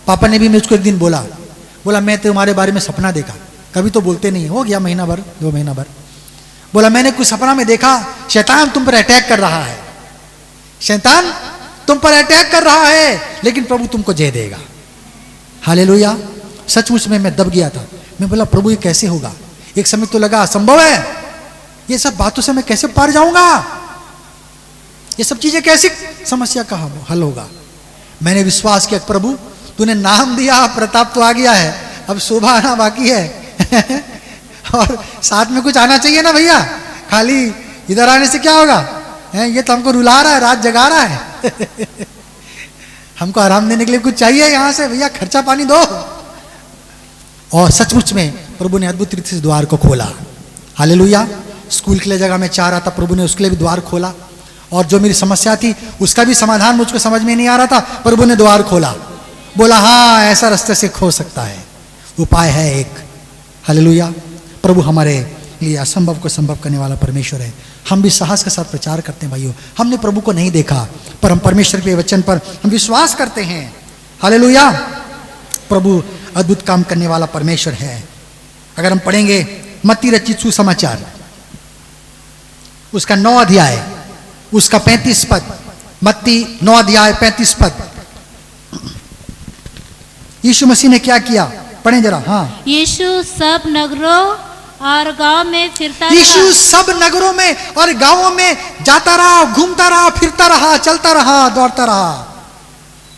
पापा ने भी मुझको एक दिन बोला मैं तुम्हारे बारे में सपना देखा। कभी तो बोलते नहीं, हो गया महीना भर 2 महीना भर। बोला मैंने कुछ सपना में देखा, शैतान तुम पर अटैक कर रहा है, शैतान तुम पर अटैक कर रहा है, लेकिन प्रभु तुमको जय देगा। हालेलुया। सचमुच में मैं दब गया था। मैं बोला प्रभु ये कैसे होगा। एक समय तो लगा असंभव है, ये सब बातों से मैं कैसे पार जाऊंगा, ये सब चीजें कैसे समस्या का हल होगा। मैंने विश्वास किया प्रभु तूने नाम दिया, प्रताप तो आ गया है, अब शोभा आना बाकी है और साथ में कुछ आना चाहिए ना भैया, खाली इधर आने से क्या होगा। ये तो हमको रुला रहा है, रात जगा रहा है हमको आराम देने के लिए कुछ चाहिए यहां से, भैया खर्चा पानी दो। और सचमुच में प्रभु ने अद्भुत रीति से द्वार को खोला। हालेलुया। स्कूल के लिए जगह मैं चाह रहा था, प्रभु ने उसके लिए भी द्वार खोला। और जो मेरी समस्या थी उसका भी समाधान मुझको समझ में नहीं आ रहा था, प्रभु ने द्वार खोला। बोला हाँ ऐसा रास्ते से हो सकता है, उपाय है एक। हालेलुया। प्रभु हमारे लिए असंभव को संभव करने वाला परमेश्वर है। हम भी साहस के साथ प्रचार करते हैं भाइयों। हमने प्रभु को नहीं देखा, पर हम परमेश्वर के वचन पर हम विश्वास करते हैं। हालेलुया। प्रभु अद्भुत काम करने वाला परमेश्वर है। अगर हम पढ़ेंगे मत्ती रचित सुसमाचार उसका 9 अध्याय उसका 35 पद, मत्ती 9 अध्याय 35 पद। यीशु मसीह ने क्या किया, पढ़े जरा। हाँ, यीशु सब नगरों और गांव में फिरता यीशु रहा सब नगरों में और गांवों में जाता रहा, घूमता रहा, फिरता रहा, चलता रहा, दौड़ता रहा।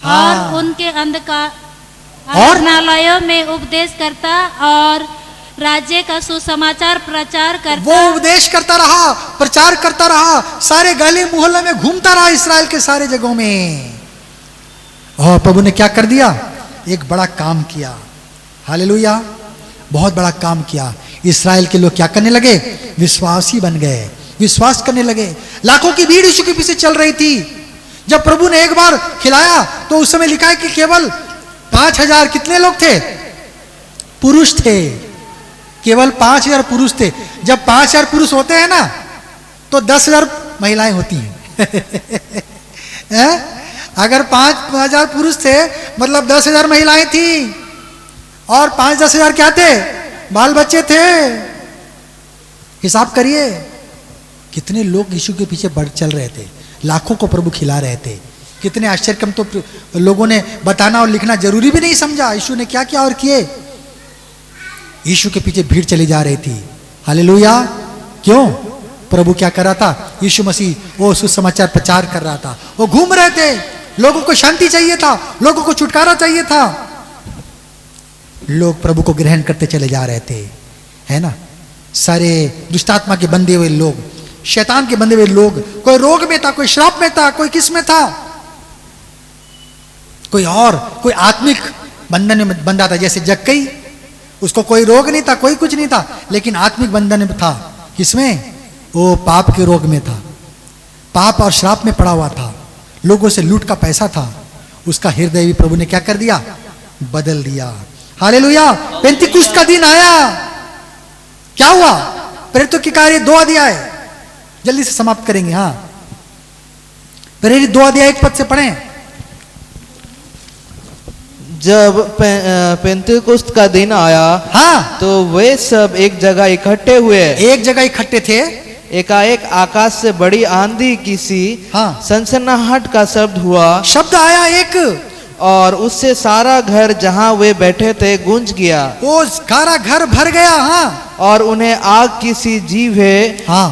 हाँ। और उनके अंधकार और? आराधनालयों में उपदेश करता और राज्य का सुसमाचार प्रचार वो करता। उपदेश करता रहा, प्रचार करता रहा, सारे गली मोहल्ले में घूमता रहा, इसराइल के सारे जगहों में। और प्रभु ने क्या कर दिया, एक बड़ा काम किया। हालेलुया, बहुत बड़ा काम किया। इसराइल के लोग क्या करने लगे, विश्वासी बन गए, विश्वास करने लगे। लाखों की भीड़ यीशु के पीछे चल रही थी। जब प्रभु ने एक बार खिलाया तो उस समय लिखा है कि केवल 5000 कितने लोग थे, पुरुष थे, केवल 5000 पुरुष थे। जब 5000 पुरुष होते हैं ना तो 10,000 महिलाएं होती हैं। अगर 5000 पुरुष थे मतलब 10,000 महिलाएं थी और 5-10,000 क्या थे, बाल बच्चे थे। हिसाब करिए कितने लोग यीशु के पीछे बढ़ चल रहे थे, लाखों को प्रभु खिला रहे थे। कितने आश्चर्य कम तो लोगों ने बताना और लिखना जरूरी भी नहीं समझा यीशु ने क्या किया और किए। यीशु के पीछे भीड़ चली जा रही थी। हालेलुया, क्यों, प्रभु क्या कर रहा था, यीशु मसीह वो सुसमाचार प्रचार कर रहा था, वो घूम रहे थे, लोगों को शांति चाहिए था, लोगों को छुटकारा चाहिए था। लोग प्रभु को ग्रहण करते चले जा रहे थे, है ना। सारे दुष्टात्मा के बंधे हुए लोग, शैतान के बंधे हुए लोग, कोई रोग में था, कोई श्राप में था, कोई किस में था, कोई और, कोई आत्मिक बंधन में बंधा था। जैसे जक्कई, उसको कोई रोग नहीं था, कोई कुछ नहीं था, लेकिन आत्मिक बंधन में था। किसमें, वो पाप के रोग में था, पाप और श्राप में पड़ा हुआ था, लोगों से लूट का पैसा था। उसका हृदय भी प्रभु ने क्या कर दिया, बदल दिया। हालेलुया, पेंतीकुस्त का दिन आया। क्या हुआ, प्रेरितों के कार्य 2 अध्याय, जल्दी से समाप्त करेंगे। हाँ, प्रेरित 2 अध्याय 1 पद से पढ़ें। जब पेंतीकुस्त का दिन आया, हाँ, तो वे सब एक जगह इकट्ठे हुए। एक जगह इकट्ठे थे। एकाएक आकाश से बड़ी आंधी की सी हाँ, सनसनाहट का शब्द हुआ, शब्द आया एक, और उससे सारा घर जहां वे बैठे थे गूंज गया। वो सारा घर भर गया। हाँ, और उन्हें आग की सी जीभें हाँ,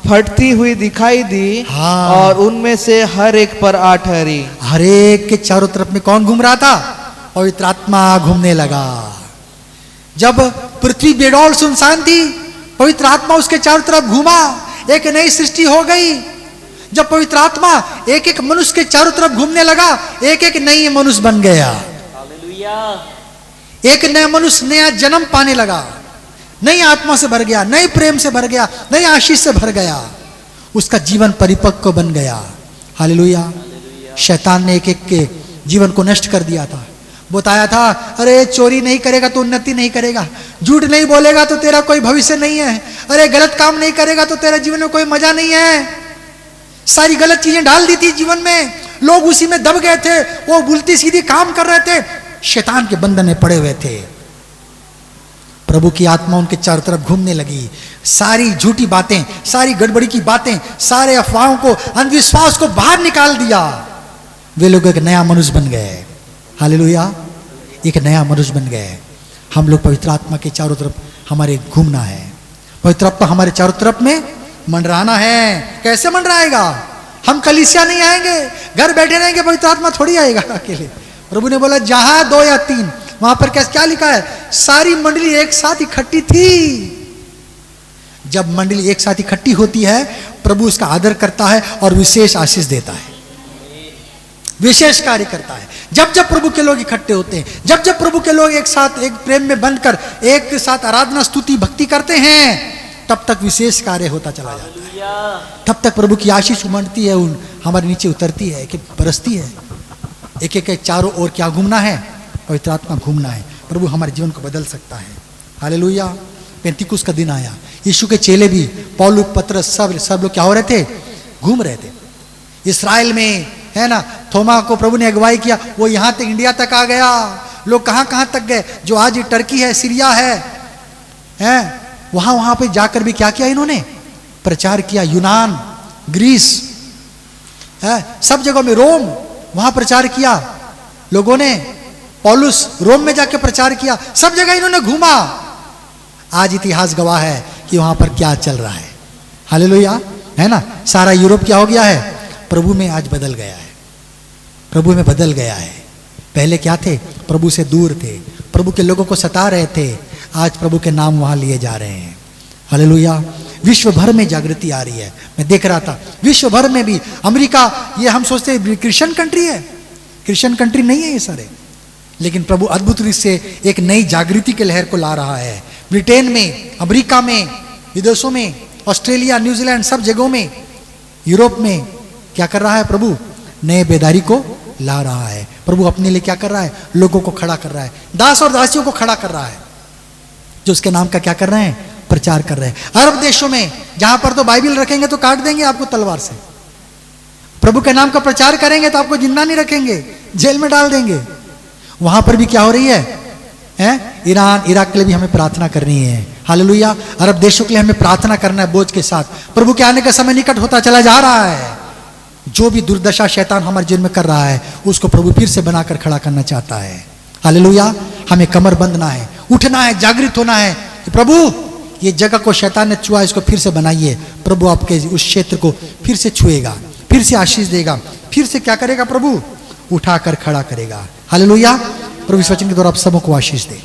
फटती हुई दिखाई दी। हाँ। और उनमें से हर एक पर आ ठहरी। हर एक के चारों तरफ में कौन घूम रहा था, पवित्र आत्मा घूमने लगा। जब पृथ्वी बेडौल सुनसान थी, पवित्र आत्मा उसके चारों तरफ घूमा, एक नई सृष्टि हो गई। जब पवित्र आत्मा एक एक मनुष्य के चारों तरफ घूमने लगा, एक एक नई मनुष्य बन गया। एक नया मनुष्य नया जन्म पाने लगा, नई आत्मा से भर गया, नए प्रेम से भर गया, नई आशीष से भर गया, उसका जीवन परिपक्व बन गया। हालेलुया। शैतान ने एक एक के जीवन को नष्ट कर दिया था। बताया था, अरे चोरी नहीं करेगा तो उन्नति नहीं करेगा, झूठ नहीं बोलेगा तो तेरा कोई भविष्य नहीं है, अरे गलत काम नहीं करेगा तो तेरा जीवन में कोई मजा नहीं है। सारी गलत चीजें डाल दी थी जीवन में, लोग उसी में दब गए थे, वो उल्टी सीधी काम कर रहे थे, शैतान के बंधन में पड़े हुए थे। प्रभु की आत्मा उनके चारों तरफ घूमने लगी। सारी झूठी बातें, सारी गड़बड़ी की बातें, सारे अफवाहों को, अंधविश्वास को बाहर निकाल दिया। वे लोग एक नया मनुष्य बन गए। हालेलुया, एक नया मनुष्य बन गए। हम लोग पवित्र आत्मा के चारों तरफ हमारे घूमना है, पवित्र आत्मा हमारे चारों तरफ में मंडराना है। कैसे मंडराएगा, हम कलीसिया नहीं आएंगे, घर बैठे रहेंगे, पवित्र आत्मा थोड़ी आएगा अकेले। प्रभु ने बोला जहां 2 या 3, वहां पर क्या लिखा है, सारी मंडली एक साथ इकट्ठी थी। जब मंडली एक साथ इकट्ठी होती है, प्रभु उसका आदर करता है और विशेष आशीष देता है, विशेष कार्य करता है। जब जब प्रभु के लोग इकट्ठे होते हैं, जब जब प्रभु के लोग एक साथ एक प्रेम में बंधकर एक साथ आराधना स्तुति भक्ति करते हैं, तब तक विशेष कार्य होता चला जाता है। तब तक प्रभु की आशीष उमड़ती है, हमारे नीचे उतरती है, कि बरसती है। एक एक चारों ओर क्या घूमना है, पवित्र आत्मा घूमना है। प्रभु हमारे जीवन को बदल सकता है। हालेलुया। पेंतीकुस्त का दिन आया, यीशु के चेले भी, पौलुस, पतरस, सब लोग क्या हो रहे थे, घूम रहे थे इसराइल में, है ना। थोमा को प्रभु ने अगुवाई किया, वो यहाँ तक इंडिया तक आ गया। लोग कहाँ कहाँ तक गए, जो आज टर्की है, सीरिया है वहां पे जाकर भी क्या किया इन्होंने, प्रचार किया। यूनान, ग्रीस, सब जगहों में, रोम वहां प्रचार किया लोगों ने, पौलुस रोम में जाके प्रचार किया, सब जगह इन्होंने घूमा। आज इतिहास गवाह है कि वहां पर क्या चल रहा है। हालेलुया, है ना। सारा यूरोप क्या हो गया है, प्रभु में आज बदल गया है, प्रभु में बदल गया है। पहले क्या थे, प्रभु से दूर थे, प्रभु के लोगों को सता रहे थे, आज प्रभु के नाम वहां लिए जा रहे हैं। हालेलुया। विश्व भर में जागृति आ रही है। मैं देख रहा था विश्व भर में भी, अमेरिका, ये हम सोचते हैं क्रिश्चियन कंट्री है, क्रिश्चियन कंट्री नहीं है ये सारे, लेकिन प्रभु अद्भुत रूप से एक नई जागृति के लहर को ला रहा है। ब्रिटेन में, अमेरिका में, विदेशों में, ऑस्ट्रेलिया, न्यूजीलैंड, सब जगहों में, यूरोप में क्या कर रहा है प्रभु, नए बेदारी को ला रहा है। प्रभु अपने लिए क्या कर रहा है, लोगों को खड़ा कर रहा है, दास और दासियों को खड़ा कर रहा है, जो उसके नाम का क्या कर रहे हैं, प्रचार कर रहे हैं। अरब देशों में जहां पर तो बाइबल रखेंगे तो काट देंगे आपको तलवार से, प्रभु के नाम का प्रचार करेंगे तो आपको जिंदा नहीं रखेंगे, जेल में डाल देंगे। वहां पर भी क्या हो रही है, ईरान, इराक के लिए भी हमें प्रार्थना करनी है। हालेलुया। अरब देशों के लिए हमें प्रार्थना करना है बोझ के साथ। प्रभु के आने का समय निकट होता चला जा रहा है। जो भी दुर्दशा शैतान हमारे जीवन में कर रहा है, उसको प्रभु फिर से बनाकर खड़ा करना चाहता है। हालेलुया। हमें कमर बंधना है, उठना है, जागृत होना है कि प्रभु ये जगह को शैतान ने छुआ, इसको फिर से बनाइए। प्रभु आपके उस क्षेत्र को फिर से छुएगा, फिर से आशीष देगा, फिर से क्या करेगा प्रभु, उठाकर खड़ा करेगा। हालेलुया। प्रभु इस वचन के द्वारा आप सबों को आशीष दे।